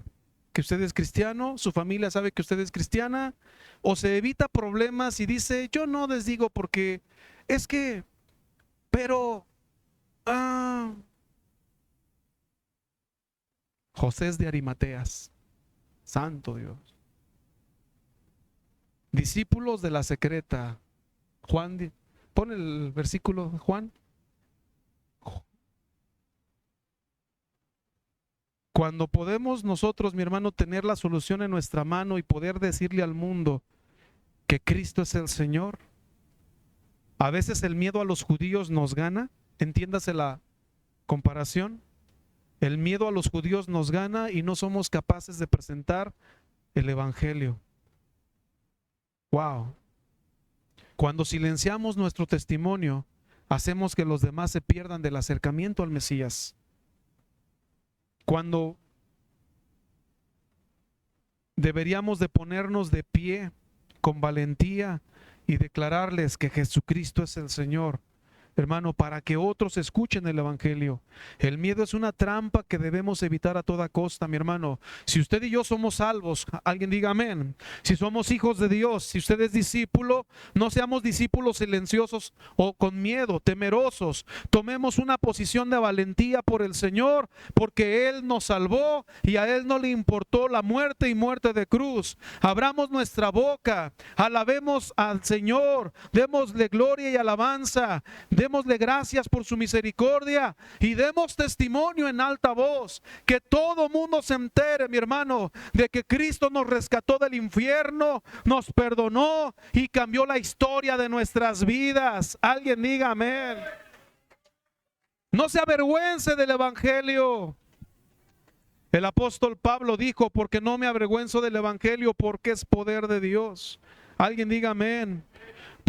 ¿Que usted es cristiano? ¿Su familia sabe que usted es cristiana? ¿O se evita problemas y dice, yo no les digo porque es que, pero, José es de Arimateas, santo Dios. Discípulos de la secreta. Juan, pon el versículo, Juan. Cuando podemos nosotros, mi hermano, tener la solución en nuestra mano y poder decirle al mundo que Cristo es el Señor, a veces el miedo a los judíos nos gana, entiéndase la comparación, el miedo a los judíos nos gana y no somos capaces de presentar el Evangelio. Wow. Cuando silenciamos nuestro testimonio, hacemos que los demás se pierdan del acercamiento al Mesías. Cuando deberíamos de ponernos de pie con valentía y declararles que Jesucristo es el Señor, hermano, para que otros escuchen el Evangelio. El miedo es una trampa que debemos evitar a toda costa, mi hermano. Si usted y yo somos salvos, alguien diga amén. Si somos hijos de Dios, si usted es discípulo, no seamos discípulos silenciosos o con miedo, temerosos. Tomemos una posición de valentía por el Señor, porque Él nos salvó y a Él no le importó la muerte y muerte de cruz. Abramos nuestra boca, alabemos al Señor, démosle gloria y alabanza. Démosle gracias por su misericordia y demos testimonio en alta voz, que todo mundo se entere, mi hermano, de que Cristo nos rescató del infierno, nos perdonó y cambió la historia de nuestras vidas. Alguien diga amén. No se avergüence del Evangelio. El apóstol Pablo dijo, porque no me avergüenzo del Evangelio, porque es poder de Dios. Alguien diga amén.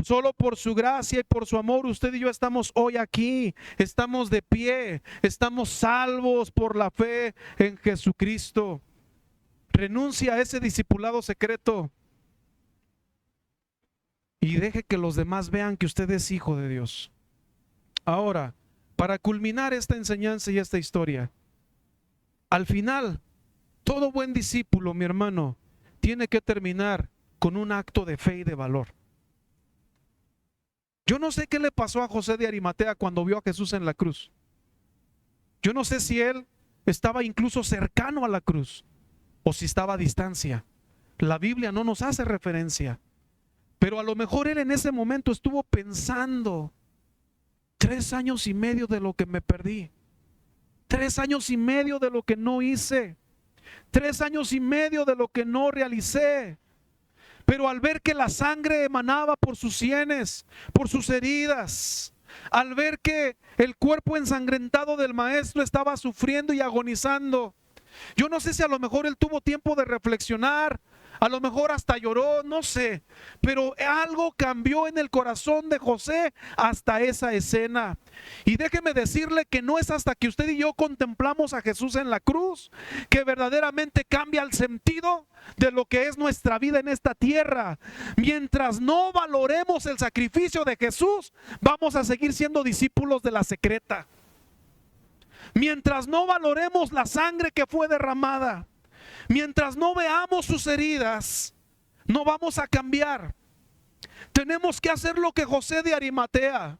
Solo por su gracia y por su amor usted y yo estamos hoy aquí, estamos de pie, estamos salvos por la fe en Jesucristo. Renuncia a ese discipulado secreto y deje que los demás vean que usted es hijo de Dios. Ahora, para culminar esta enseñanza y esta historia, al final, todo buen discípulo, mi hermano, tiene que terminar con un acto de fe y de valor. Yo no sé qué le pasó a José de Arimatea cuando vio a Jesús en la cruz. Yo no sé si él estaba incluso cercano a la cruz o si estaba a distancia. La Biblia no nos hace referencia. Pero a lo mejor él en ese momento estuvo pensando: 3 años y medio de lo que me perdí, 3 años y medio de lo que no hice, 3 años y medio de lo que no realicé. Pero al ver que la sangre emanaba por sus sienes, por sus heridas, al ver que el cuerpo ensangrentado del maestro estaba sufriendo y agonizando, yo no sé si a lo mejor él tuvo tiempo de reflexionar, a lo mejor hasta lloró, no sé, pero algo cambió en el corazón de José hasta esa escena. Y déjeme decirle que no es hasta que usted y yo contemplamos a Jesús en la cruz que verdaderamente cambia el sentido de lo que es nuestra vida en esta tierra. Mientras no valoremos el sacrificio de Jesús, vamos a seguir siendo discípulos de la secreta. Mientras no valoremos la sangre que fue derramada, mientras no veamos sus heridas, no vamos a cambiar. Tenemos que hacer lo que José de Arimatea.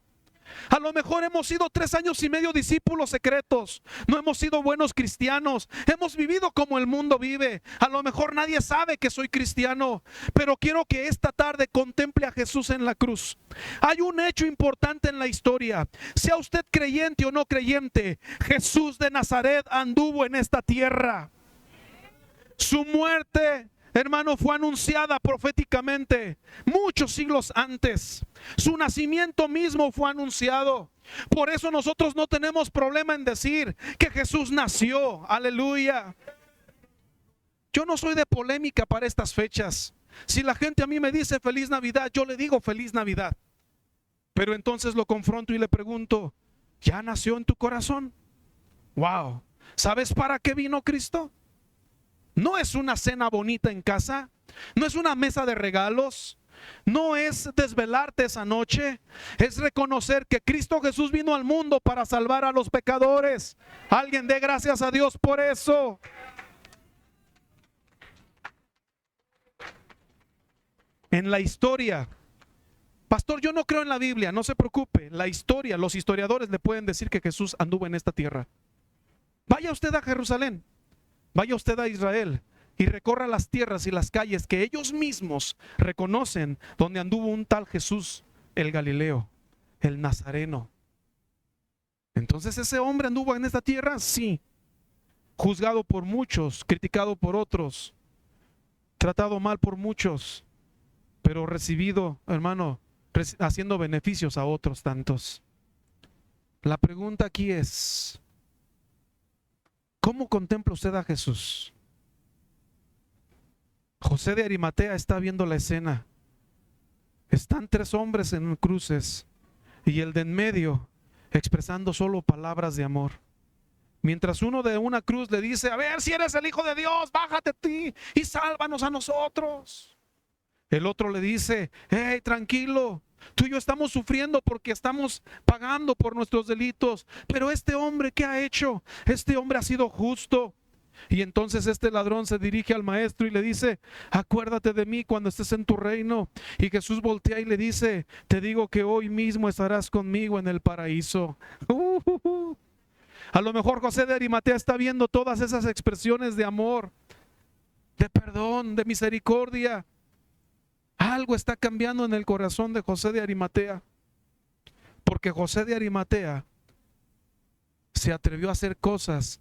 A lo mejor hemos sido 3 años y medio discípulos secretos, no hemos sido buenos cristianos, hemos vivido como el mundo vive. A lo mejor nadie sabe que soy cristiano, pero quiero que esta tarde contemple a Jesús en la cruz. Hay un hecho importante en la historia. Sea usted creyente o no creyente, Jesús de Nazaret anduvo en esta tierra. Su muerte, hermano, fue anunciada proféticamente muchos siglos antes. Su nacimiento mismo fue anunciado. Por eso nosotros no tenemos problema en decir que Jesús nació. Aleluya. Yo no soy de polémica para estas fechas. Si la gente a mí me dice feliz Navidad, yo le digo feliz Navidad. Pero entonces lo confronto y le pregunto: ¿ya nació en tu corazón? Wow. ¿Sabes para qué vino Cristo? No es una cena bonita en casa, no es una mesa de regalos, no es desvelarte esa noche, es reconocer que Cristo Jesús vino al mundo para salvar a los pecadores. Alguien dé gracias a Dios por eso. En la historia, pastor, yo no creo en la Biblia, no se preocupe, la historia, los historiadores le pueden decir que Jesús anduvo en esta tierra. Vaya usted a Jerusalén. Vaya usted a Israel y recorra las tierras y las calles que ellos mismos reconocen donde anduvo un tal Jesús, el Galileo, el Nazareno. Entonces, ¿ese hombre anduvo en esta tierra? Sí. Juzgado por muchos, criticado por otros, tratado mal por muchos, pero recibido, hermano, haciendo beneficios a otros tantos. La pregunta aquí es: ¿cómo contempla usted a Jesús? José de Arimatea está viendo la escena. Están 3 hombres en cruces y el de en medio expresando solo palabras de amor. Mientras uno de una cruz le dice: a ver, si eres el Hijo de Dios, bájate a ti y sálvanos a nosotros. El otro le dice: hey, tranquilo, tú y yo estamos sufriendo porque estamos pagando por nuestros delitos. Pero este hombre, ¿qué ha hecho? Este hombre ha sido justo. Y entonces este ladrón se dirige al maestro y le dice: acuérdate de mí cuando estés en tu reino. Y Jesús voltea y le dice: te digo que hoy mismo estarás conmigo en el paraíso. A lo mejor José de Arimatea está viendo todas esas expresiones de amor, de perdón, de misericordia. Algo está cambiando en el corazón de José de Arimatea, porque José de Arimatea se atrevió a hacer cosas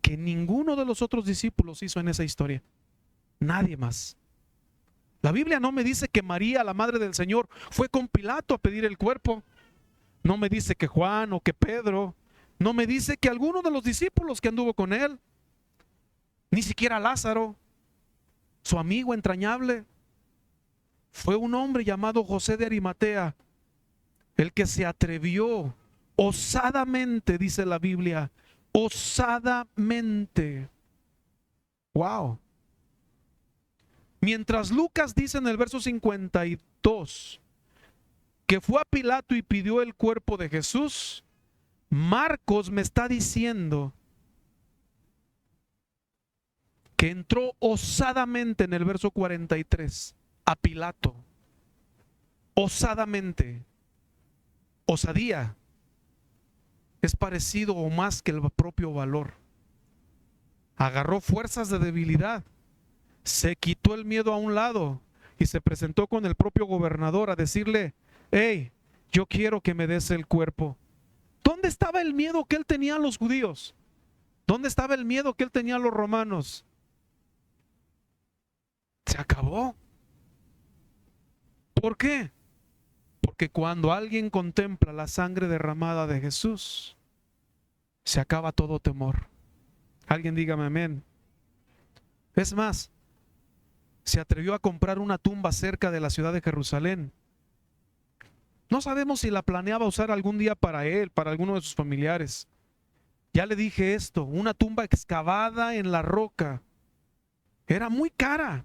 que ninguno de los otros discípulos hizo en esa historia. Nadie más. La Biblia no me dice que María, la madre del Señor, fue con Pilato a pedir el cuerpo. No me dice que Juan o que Pedro. No me dice que alguno de los discípulos que anduvo con él. Ni siquiera Lázaro, su amigo entrañable. Fue un hombre llamado José de Arimatea el que se atrevió osadamente, dice la Biblia, osadamente. Wow. Mientras Lucas dice en el verso 52 que fue a Pilato y pidió el cuerpo de Jesús, Marcos me está diciendo que entró osadamente en el verso 43 a Pilato. Osadamente. Osadía. es parecido o más que el propio valor. Agarró fuerzas de debilidad, se quitó el miedo a un lado y se presentó con el propio gobernador a decirle: hey, yo quiero que me des el cuerpo. ¿Dónde estaba el miedo que él tenía a los judíos? ¿Dónde estaba el miedo que él tenía a los romanos? Se acabó. ¿Por qué? Porque cuando alguien contempla la sangre derramada de Jesús, se acaba todo temor. Alguien dígame amén. Es más, se atrevió a comprar una tumba cerca de la ciudad de Jerusalén. No sabemos si la planeaba usar algún día para él, para alguno de sus familiares. Ya le dije esto, una tumba excavada en la roca. Era muy cara.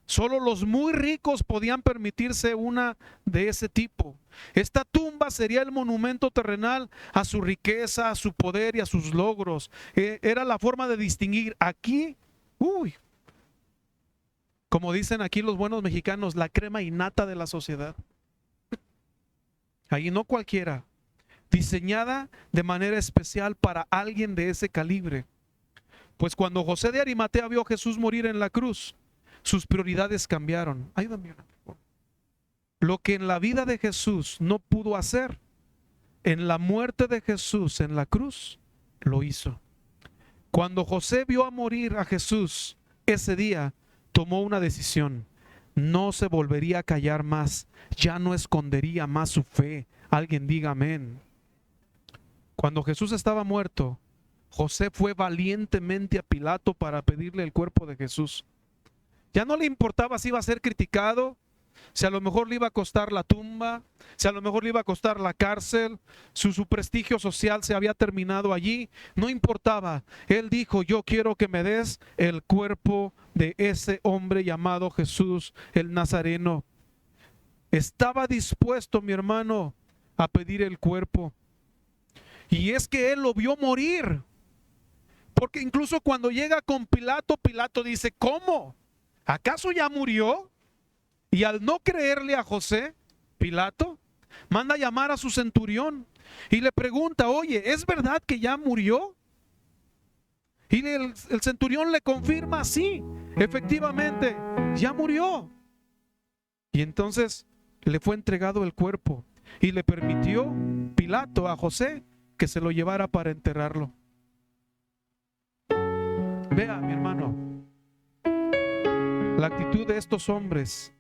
Solo los muy ricos podían permitirse una de ese tipo. Esta tumba sería el monumento terrenal a su riqueza, a su poder y a sus logros. Era la forma de distinguir aquí, como dicen aquí los buenos mexicanos, la crema innata de la sociedad. Ahí no cualquiera, diseñada de manera especial para alguien de ese calibre. Pues cuando José de Arimatea vio a Jesús morir en la cruz, sus prioridades cambiaron. Ayúdame, por favor. Lo que en la vida de Jesús no pudo hacer, en la muerte de Jesús en la cruz, lo hizo. Cuando José vio a morir a Jesús ese día, tomó una decisión. No se volvería a callar más, ya no escondería más su fe. Alguien diga amén. Cuando Jesús estaba muerto, José fue valientemente a Pilato para pedirle el cuerpo de Jesús. Ya no le importaba si iba a ser criticado, si a lo mejor le iba a costar la tumba, si a lo mejor le iba a costar la cárcel, su prestigio social se había terminado allí, no importaba. Él dijo: yo quiero que me des el cuerpo de ese hombre llamado Jesús el Nazareno. Estaba dispuesto, mi hermano, a pedir el cuerpo. Y es que él lo vio morir. Porque incluso cuando llega con Pilato, Pilato dice: ¿cómo? ¿Acaso ya murió? Y al no creerle a José, Pilato manda a llamar a su centurión y le pregunta: oye, ¿es verdad que ya murió? Y el centurión le confirma: sí, efectivamente, ya murió. Y entonces le fue entregado el cuerpo y le permitió Pilato a José que se lo llevara para enterrarlo. Vea, mi hermano, la actitud de estos hombres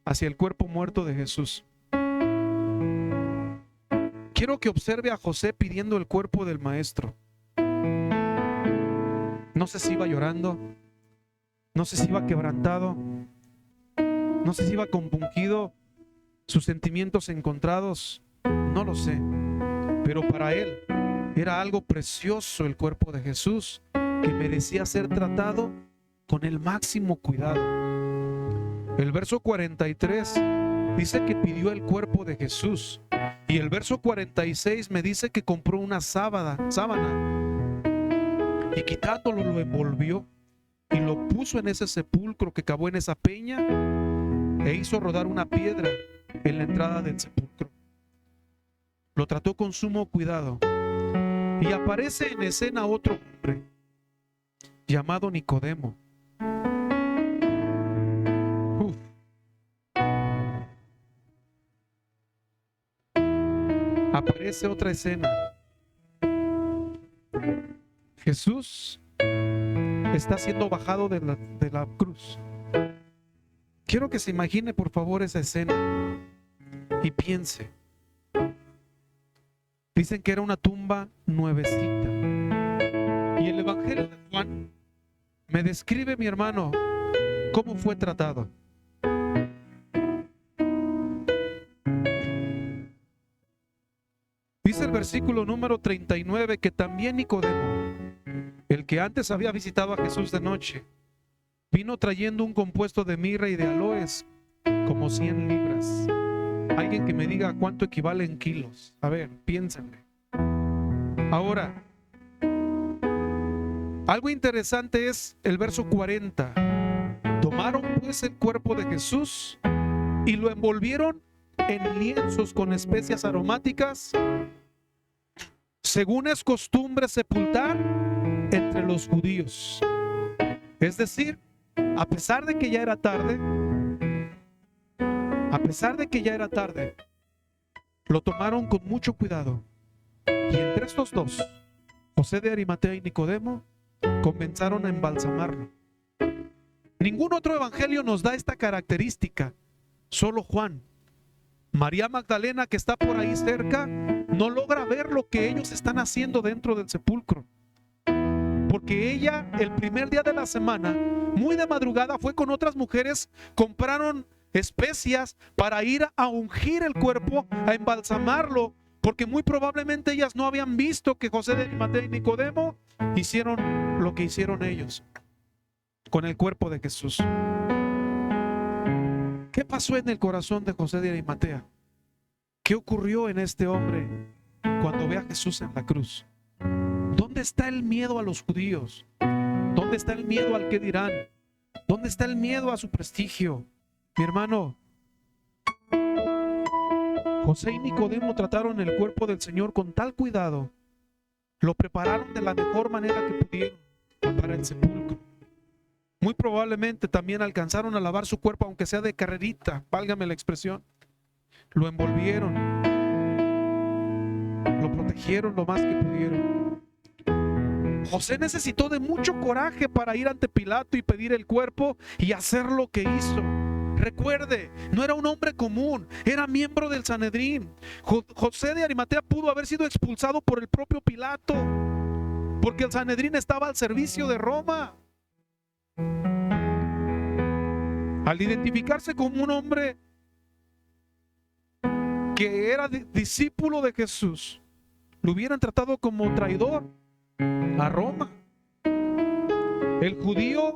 hacia el cuerpo muerto de Jesús. Quiero que observe a José pidiendo el cuerpo del maestro. No sé si iba llorando, no sé si iba quebrantado, no sé si iba compungido, sus sentimientos encontrados, no lo sé. Pero para él era algo precioso el cuerpo de Jesús, que merecía ser tratado con el máximo cuidado. El verso 43 dice que pidió el cuerpo de Jesús. Y el verso 46 me dice que compró una sábana y quitándolo lo envolvió y lo puso en ese sepulcro que cavó en esa peña e hizo rodar una piedra en la entrada del sepulcro. Lo trató con sumo cuidado. Y aparece en escena otro hombre llamado Nicodemo. Aparece otra escena. Jesús está siendo bajado de la cruz. Quiero que se imagine, por favor, esa escena y piense. Dicen que era una tumba nuevecita. Y el Evangelio de Juan me describe, mi hermano, cómo fue tratado. Dice el versículo número 39 que también Nicodemo, el que antes había visitado a Jesús de noche, vino trayendo un compuesto de mirra y de aloes, como 100 libras. Alguien que me diga cuánto equivale en kilos. A ver, piénsenle. Ahora, algo interesante es el verso 40. Tomaron pues el cuerpo de Jesús y lo envolvieron en lienzos con especias aromáticas, según es costumbre sepultar entre los judíos. Es decir, a pesar de que ya era tarde, lo tomaron con mucho cuidado. Y entre estos dos, José de Arimatea y Nicodemo, comenzaron a embalsamarlo. Ningún otro evangelio nos da esta característica, solo Juan. María Magdalena, que está por ahí cerca, no logra ver lo que ellos están haciendo dentro del sepulcro. Porque ella, el primer día de la semana, muy de madrugada, fue con otras mujeres, compraron especias para ir a ungir el cuerpo, a embalsamarlo, porque muy probablemente ellas no habían visto que José de Arimatea y Nicodemo hicieron lo que hicieron ellos con el cuerpo de Jesús. ¿Qué pasó en el corazón de José de Arimatea? ¿Qué ocurrió en este hombre cuando ve a Jesús en la cruz? ¿Dónde está el miedo a los judíos? ¿Dónde está el miedo al qué dirán? ¿Dónde está el miedo a su prestigio? Mi hermano, José y Nicodemo trataron el cuerpo del Señor con tal cuidado, lo prepararon de la mejor manera que pudieron para el sepulcro. Muy probablemente también alcanzaron a lavar su cuerpo, aunque sea de carrerita, válgame la expresión. Lo envolvieron, lo protegieron lo más que pudieron. José necesitó de mucho coraje para ir ante Pilato y pedir el cuerpo y hacer lo que hizo. Recuerde, no era un hombre común, era miembro del Sanedrín. José de Arimatea pudo haber sido expulsado por el propio Pilato, porque el Sanedrín estaba al servicio de Roma. Al identificarse como un hombre que era discípulo de Jesús, lo hubieran tratado como traidor a Roma. El judío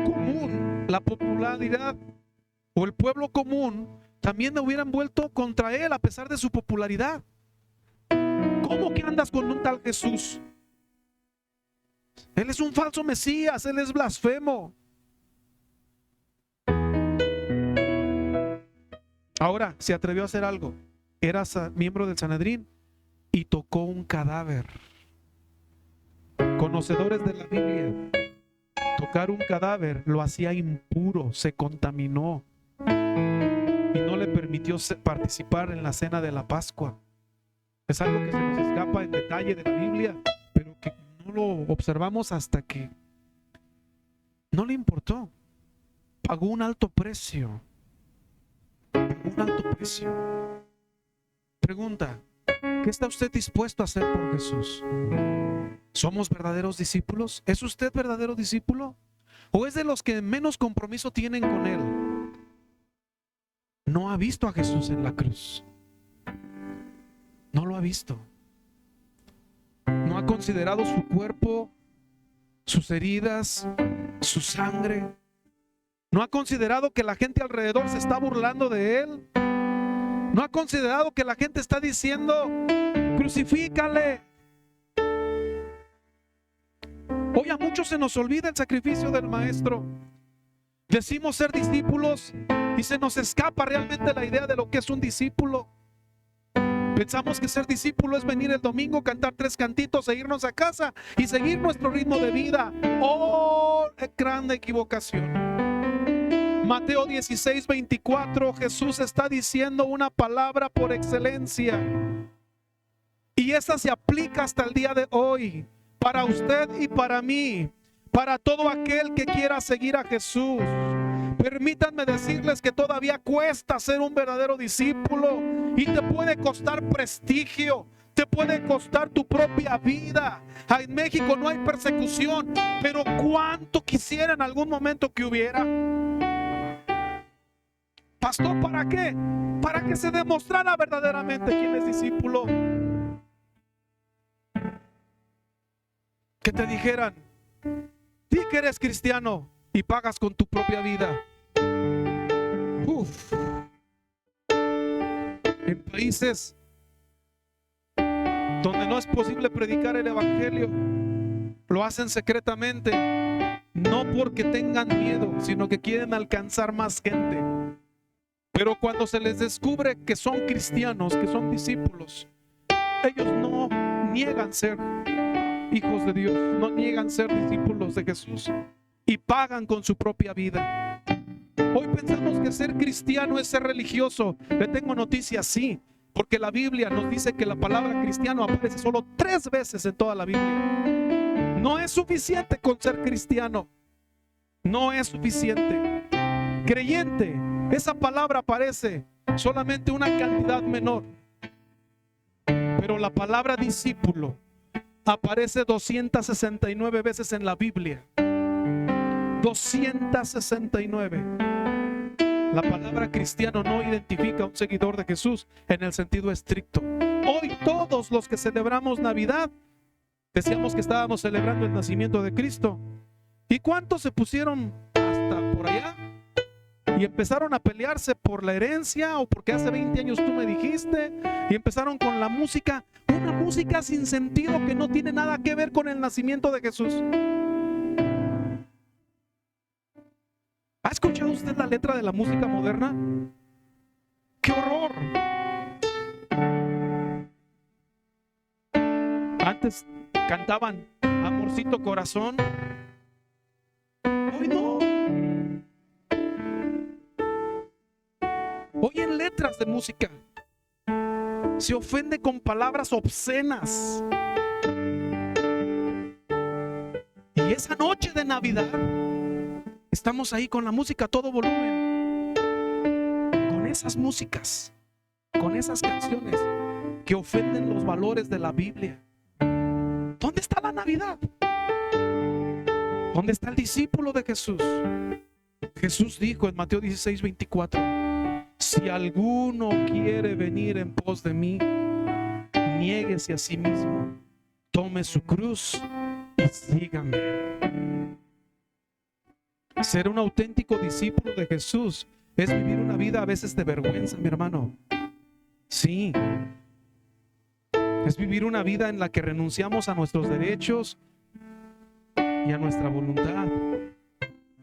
común, la popularidad o el pueblo común también me hubieran vuelto contra él a pesar de su popularidad. ¿Cómo que andas con un tal Jesús? Él es un falso Mesías, él es blasfemo. Ahora se atrevió a hacer algo. Era miembro del Sanedrín y tocó un cadáver. Conocedores de la Biblia, tocar un cadáver lo hacía impuro, se contaminó y no le permitió participar en la cena de la Pascua. Es algo que se nos escapa en detalle de la Biblia, pero que no lo observamos hasta que no le importó. Pagó un alto precio. Un alto precio. Pregunta: ¿qué está usted dispuesto a hacer por Jesús? ¿Somos verdaderos discípulos? ¿Es usted verdadero discípulo? ¿O es de los que menos compromiso tienen con Él? No ha visto a Jesús en la cruz. No lo ha visto. No ha considerado su cuerpo, sus heridas, su sangre. No ha considerado que la gente alrededor se está burlando de Él. No ha considerado que la gente está diciendo: crucifícale. Hoy a muchos se nos olvida el sacrificio del Maestro. Decimos ser discípulos y se nos escapa realmente la idea de lo que es un discípulo. Pensamos que ser discípulo es venir el domingo, cantar 3 cantitos e irnos a casa y seguir nuestro ritmo de vida. ¡Oh, grande equivocación! Mateo 16:24, Jesús está diciendo una palabra por excelencia. Y esa se aplica hasta el día de hoy, para usted y para mí, para todo aquel que quiera seguir a Jesús. Permítanme decirles que todavía cuesta ser un verdadero discípulo y te puede costar prestigio, te puede costar tu propia vida. En México no hay persecución, pero cuánto quisiera en algún momento que hubiera. Pastor, ¿para qué? Para que se demostrara verdaderamente quién es discípulo. Que te dijeran: di que eres cristiano y pagas con tu propia vida. En países donde no es posible predicar el evangelio, lo hacen secretamente, no porque tengan miedo, sino que quieren alcanzar más gente. Pero cuando se les descubre que son cristianos, que son discípulos, ellos niegan ser hijos de Dios, no niegan ser discípulos de Jesús y pagan con su propia vida. Hoy pensamos que ser cristiano es ser religioso. Le tengo noticias, sí, porque la Biblia nos dice que la palabra cristiano aparece solo 3 veces en toda la Biblia. No es suficiente con ser cristiano. No es suficiente. Creyente, esa palabra aparece solamente una cantidad menor. Pero la palabra discípulo aparece 269 veces en la Biblia. 269. La palabra cristiano no identifica a un seguidor de Jesús en el sentido estricto. Hoy todos los que celebramos Navidad decíamos que estábamos celebrando el nacimiento de Cristo. ¿Y cuántos se pusieron hasta por allá y empezaron a pelearse por la herencia o porque hace 20 años tú me dijiste? Y empezaron con la música, una música sin sentido que no tiene nada que ver con el nacimiento de Jesús. ¿Ha escuchado usted la letra de la música moderna? ¡Qué horror! Antes cantaban Amorcito Corazón. Hoy no. Hoy en letras de música se ofende con palabras obscenas. Y esa noche de Navidad estamos ahí con la música a todo volumen, con esas músicas, con esas canciones que ofenden los valores de la Biblia. ¿Dónde está la Navidad? ¿Dónde está el discípulo de Jesús? Jesús dijo en Mateo 16:24: si alguno quiere venir en pos de mí, niéguese a sí mismo, tome su cruz y sígame. Ser un auténtico discípulo de Jesús es vivir una vida a veces de vergüenza, mi hermano. Sí. Es vivir una vida en la que renunciamos a nuestros derechos y a nuestra voluntad.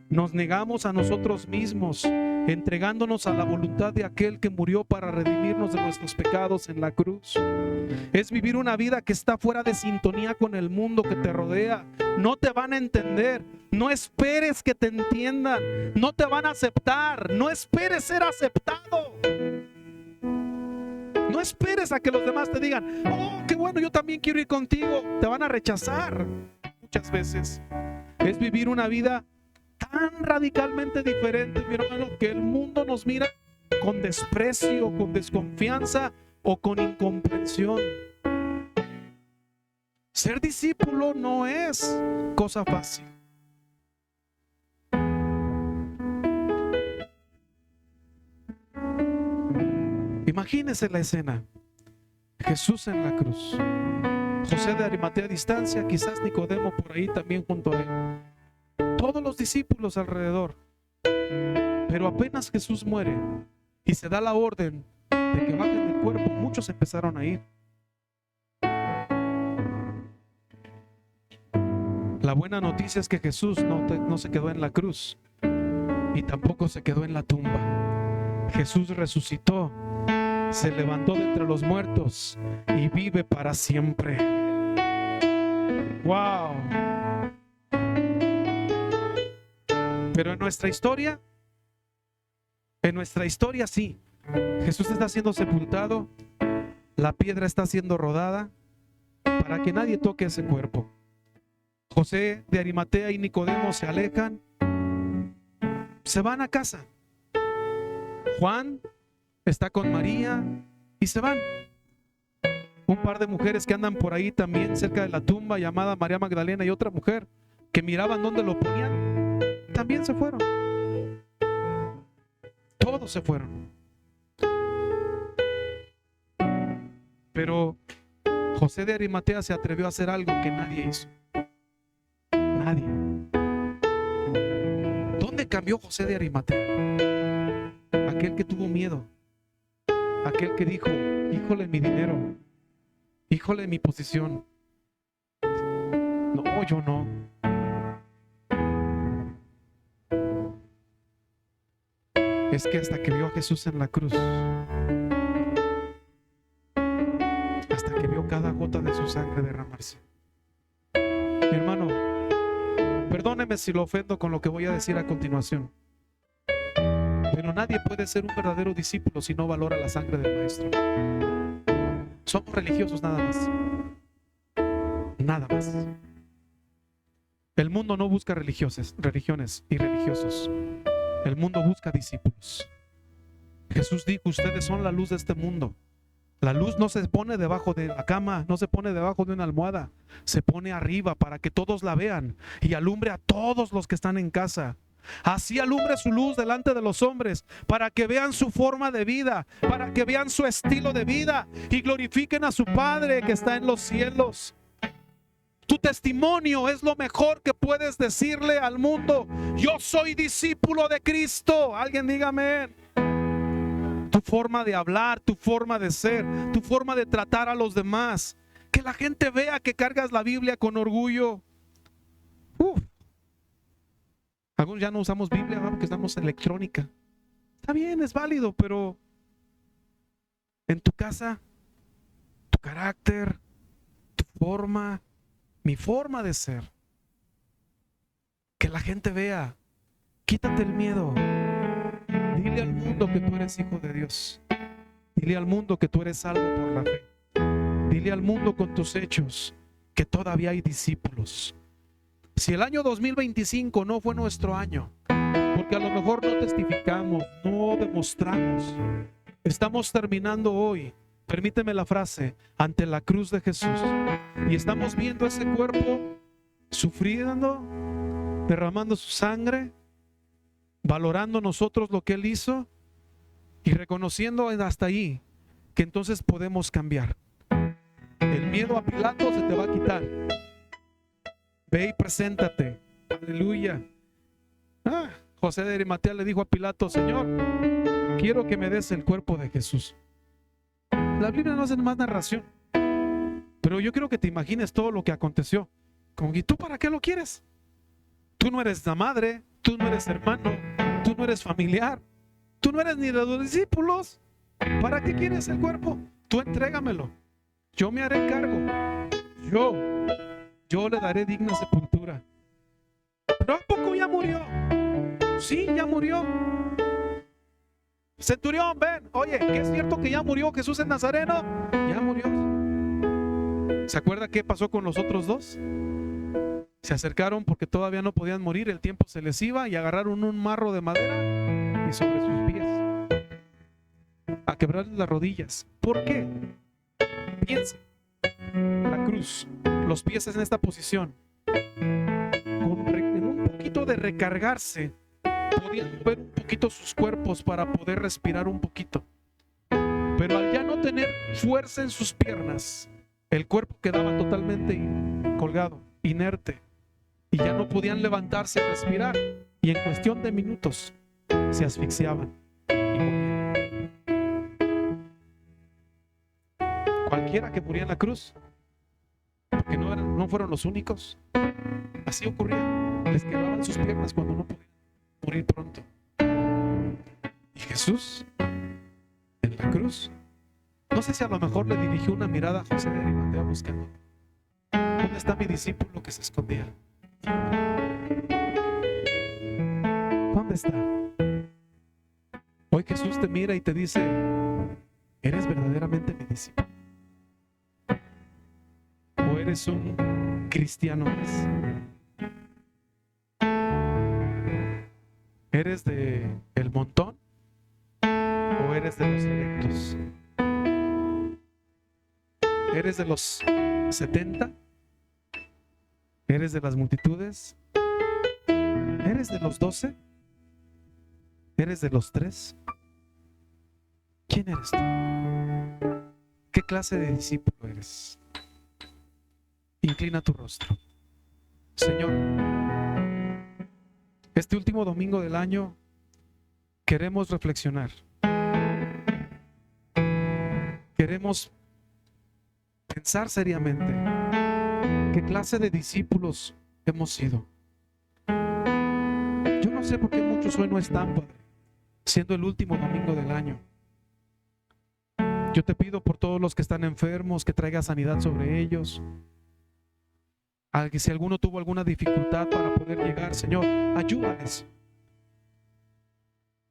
Nos negamos a nosotros mismos, entregándonos a la voluntad de aquel que murió para redimirnos de nuestros pecados en la cruz. Es vivir una vida que está fuera de sintonía con el mundo que te rodea. No te van a entender. No esperes que te entiendan. No te van a aceptar. No esperes ser aceptado. No esperes a que los demás te digan: oh, qué bueno, yo también quiero ir contigo. Te van a rechazar muchas veces. Es vivir una vida tan radicalmente diferente, mi hermano, que el mundo nos mira con desprecio, con desconfianza o con incomprensión. Ser discípulo no es cosa fácil. Imagínese la escena: Jesús en la cruz, José de Arimatea a distancia, quizás Nicodemo por ahí también junto a él, todos los discípulos alrededor. Pero apenas Jesús muere y se da la orden de que bajen del cuerpo, muchos empezaron a ir. La buena noticia es que Jesús no se quedó en la cruz y tampoco se quedó en la tumba. Jesús resucitó, se levantó de entre los muertos y vive para siempre. ¡Wow! Pero en nuestra historia sí, Jesús está siendo sepultado, la piedra está siendo rodada para que nadie toque ese cuerpo. José de Arimatea y Nicodemo se alejan, se van a casa. Juan está con María y se van. Un par de mujeres que andan por ahí también cerca de la tumba, llamada María Magdalena, y otra mujer que miraban dónde lo ponían, también se fueron. Todos se fueron. Pero José de Arimatea se atrevió a hacer algo que nadie hizo. Nadie. ¿Dónde cambió José de Arimatea? Aquel que tuvo miedo, aquel que dijo: híjole mi dinero, híjole mi posición. No, yo no. Es que hasta que vio a Jesús en la cruz, hasta que vio cada gota de su su sangre derramarse. Mi hermano, perdóneme si lo ofendo con lo que voy a decir a continuación, pero nadie puede ser un verdadero discípulo si no valora la sangre del Maestro. Somos religiosos nada más. Nada más. El mundo no busca religiones y religiosos. El mundo busca discípulos. Jesús dijo, ustedes son la luz de este mundo. La luz no se pone debajo de la cama, no se pone debajo de una almohada, se pone arriba para que todos la vean y alumbre a todos los que están en casa. Así alumbre su luz delante de los hombres, para que vean su forma de vida, para que vean su estilo de vida y glorifiquen a su Padre que está en los cielos. Tu testimonio es lo mejor que puedes decirle al mundo. Yo soy discípulo de Cristo. Alguien dígame. Tu forma de hablar, tu forma de ser, tu forma de tratar a los demás. Que la gente vea que cargas la Biblia con orgullo. Algunos ya no usamos Biblia porque estamos en electrónica. Está bien, es válido, pero en tu casa, tu carácter, tu forma, mi forma de ser. Que la gente vea. Quítate el miedo. Dile al mundo que tú eres hijo de Dios. Dile al mundo que tú eres salvo por la fe. Dile al mundo con tus hechos que todavía hay discípulos. Si el año 2025 no fue nuestro año, porque a lo mejor no testificamos, no demostramos, estamos terminando hoy, permíteme la frase, ante la cruz de Jesús, y estamos viendo ese cuerpo sufriendo, derramando su sangre, valorando nosotros lo que Él hizo y reconociendo hasta ahí que entonces podemos cambiar. El miedo a Pilato se te va a quitar. Ve y preséntate. Aleluya. José de Arimatea le dijo a Pilato, Señor, quiero que me des el cuerpo de Jesús. La Biblia no hace más narración, pero yo quiero que te imagines todo lo que aconteció. Como, ¿y tú para qué lo quieres? Tú no eres la madre, tú no eres hermano, tú no eres familiar, tú no eres ni de los discípulos. ¿Para qué quieres el cuerpo? Tú entrégamelo. Yo me haré cargo. Yo le daré digna sepultura. ¿Pero a poco ya murió? Sí, ya murió. Centurión, ven. Oye, ¿qué es cierto que ya murió Jesús el Nazareno? Ya murió. ¿Se acuerda qué pasó con los otros dos? Se acercaron porque todavía no podían morir, el tiempo se les iba y agarraron un marro de madera y sobre sus pies a quebrarles las rodillas. ¿Por qué? Piensen, la cruz, los pies en esta posición, en un poquito de recargarse, podían mover un poquito sus cuerpos para poder respirar un poquito. Pero al ya no tener fuerza en sus piernas, el cuerpo quedaba totalmente colgado, inerte, y ya no podían levantarse y respirar, y en cuestión de minutos se asfixiaban y morían. Cualquiera que muriera en la cruz, porque no fueron los únicos, así ocurría, les quebraban sus piernas cuando no podían morir pronto. Y Jesús en la cruz, no sé si a lo mejor le dirigió una mirada a José de Arimatea buscando, ¿dónde está mi discípulo que se escondía? ¿Dónde está? Hoy Jesús te mira y te dice, ¿eres verdaderamente mi discípulo? ¿O eres un cristiano más? ¿Eres de el montón o eres de los electos? ¿Eres de los 70? ¿Eres de las multitudes? ¿Eres de los 12? ¿Eres de los 3? ¿Quién eres tú? ¿Qué clase de discípulo eres? Inclina tu rostro. Señor, este último domingo del año queremos reflexionar. Queremos pensar seriamente qué clase de discípulos hemos sido. Yo no sé por qué muchos hoy no están, Padre, siendo el último domingo del año. Yo te pido por todos los que están enfermos, que traiga sanidad sobre ellos. A que si alguno tuvo alguna dificultad para poder llegar, Señor, ayúdales.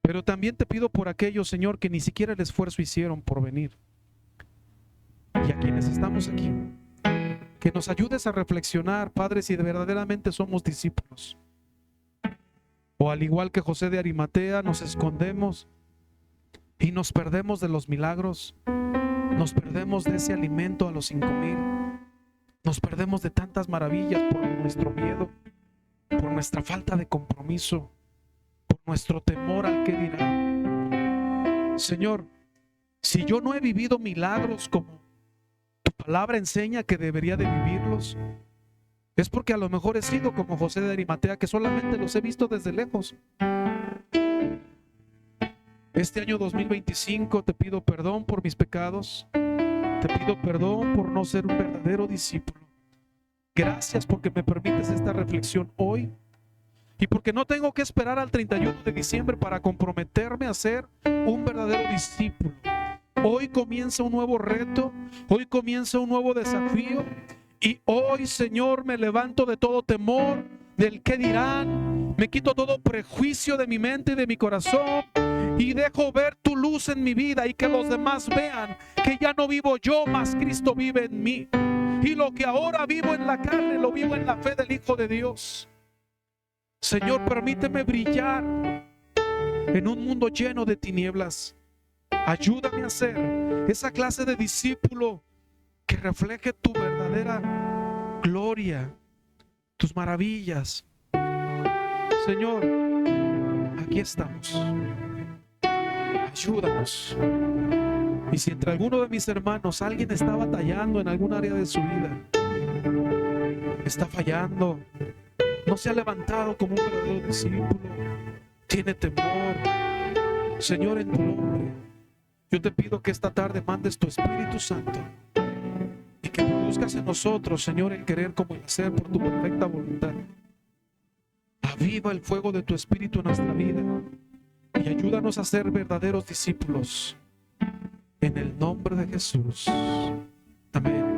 Pero también te pido por aquellos, Señor, que ni siquiera el esfuerzo hicieron por venir. Y a quienes estamos aquí, que nos ayudes a reflexionar, Padre, si verdaderamente somos discípulos. O al igual que José de Arimatea, nos escondemos y nos perdemos de los milagros, nos perdemos de ese alimento a los 5,000, nos perdemos de tantas maravillas por nuestro miedo, por nuestra falta de compromiso, por nuestro temor al que dirán. Señor, si yo no he vivido milagros como tu palabra enseña que debería de vivirlos, es porque a lo mejor he sido como José de Arimatea, que solamente los he visto desde lejos. Este año 2025 te pido perdón por mis pecados, te pido perdón por no ser un verdadero discípulo. Gracias porque me permites esta reflexión hoy y porque no tengo que esperar al 31 de diciembre para comprometerme a ser un verdadero discípulo. Hoy comienza un nuevo reto, hoy comienza un nuevo desafío y hoy, Señor, me levanto de todo temor, del qué dirán, me quito todo prejuicio de mi mente y de mi corazón y dejo ver tu luz en mi vida y que los demás vean que ya no vivo yo, mas Cristo vive en mí. Y lo que ahora vivo en la carne, lo vivo en la fe del Hijo de Dios. Señor, permíteme brillar en un mundo lleno de tinieblas. Ayúdame a ser esa clase de discípulo que refleje tu verdadera gloria, tus maravillas. Señor, aquí estamos. Ayúdanos. Y si entre alguno de mis hermanos alguien está batallando en algún área de su vida, está fallando, no se ha levantado como un verdadero discípulo, tiene temor, Señor, en tu nombre, yo te pido que esta tarde mandes tu Espíritu Santo y que produzcas en nosotros, Señor, el querer como el hacer por tu perfecta voluntad. Aviva el fuego de tu Espíritu en nuestra vida y ayúdanos a ser verdaderos discípulos. En el nombre de Jesús. Amén.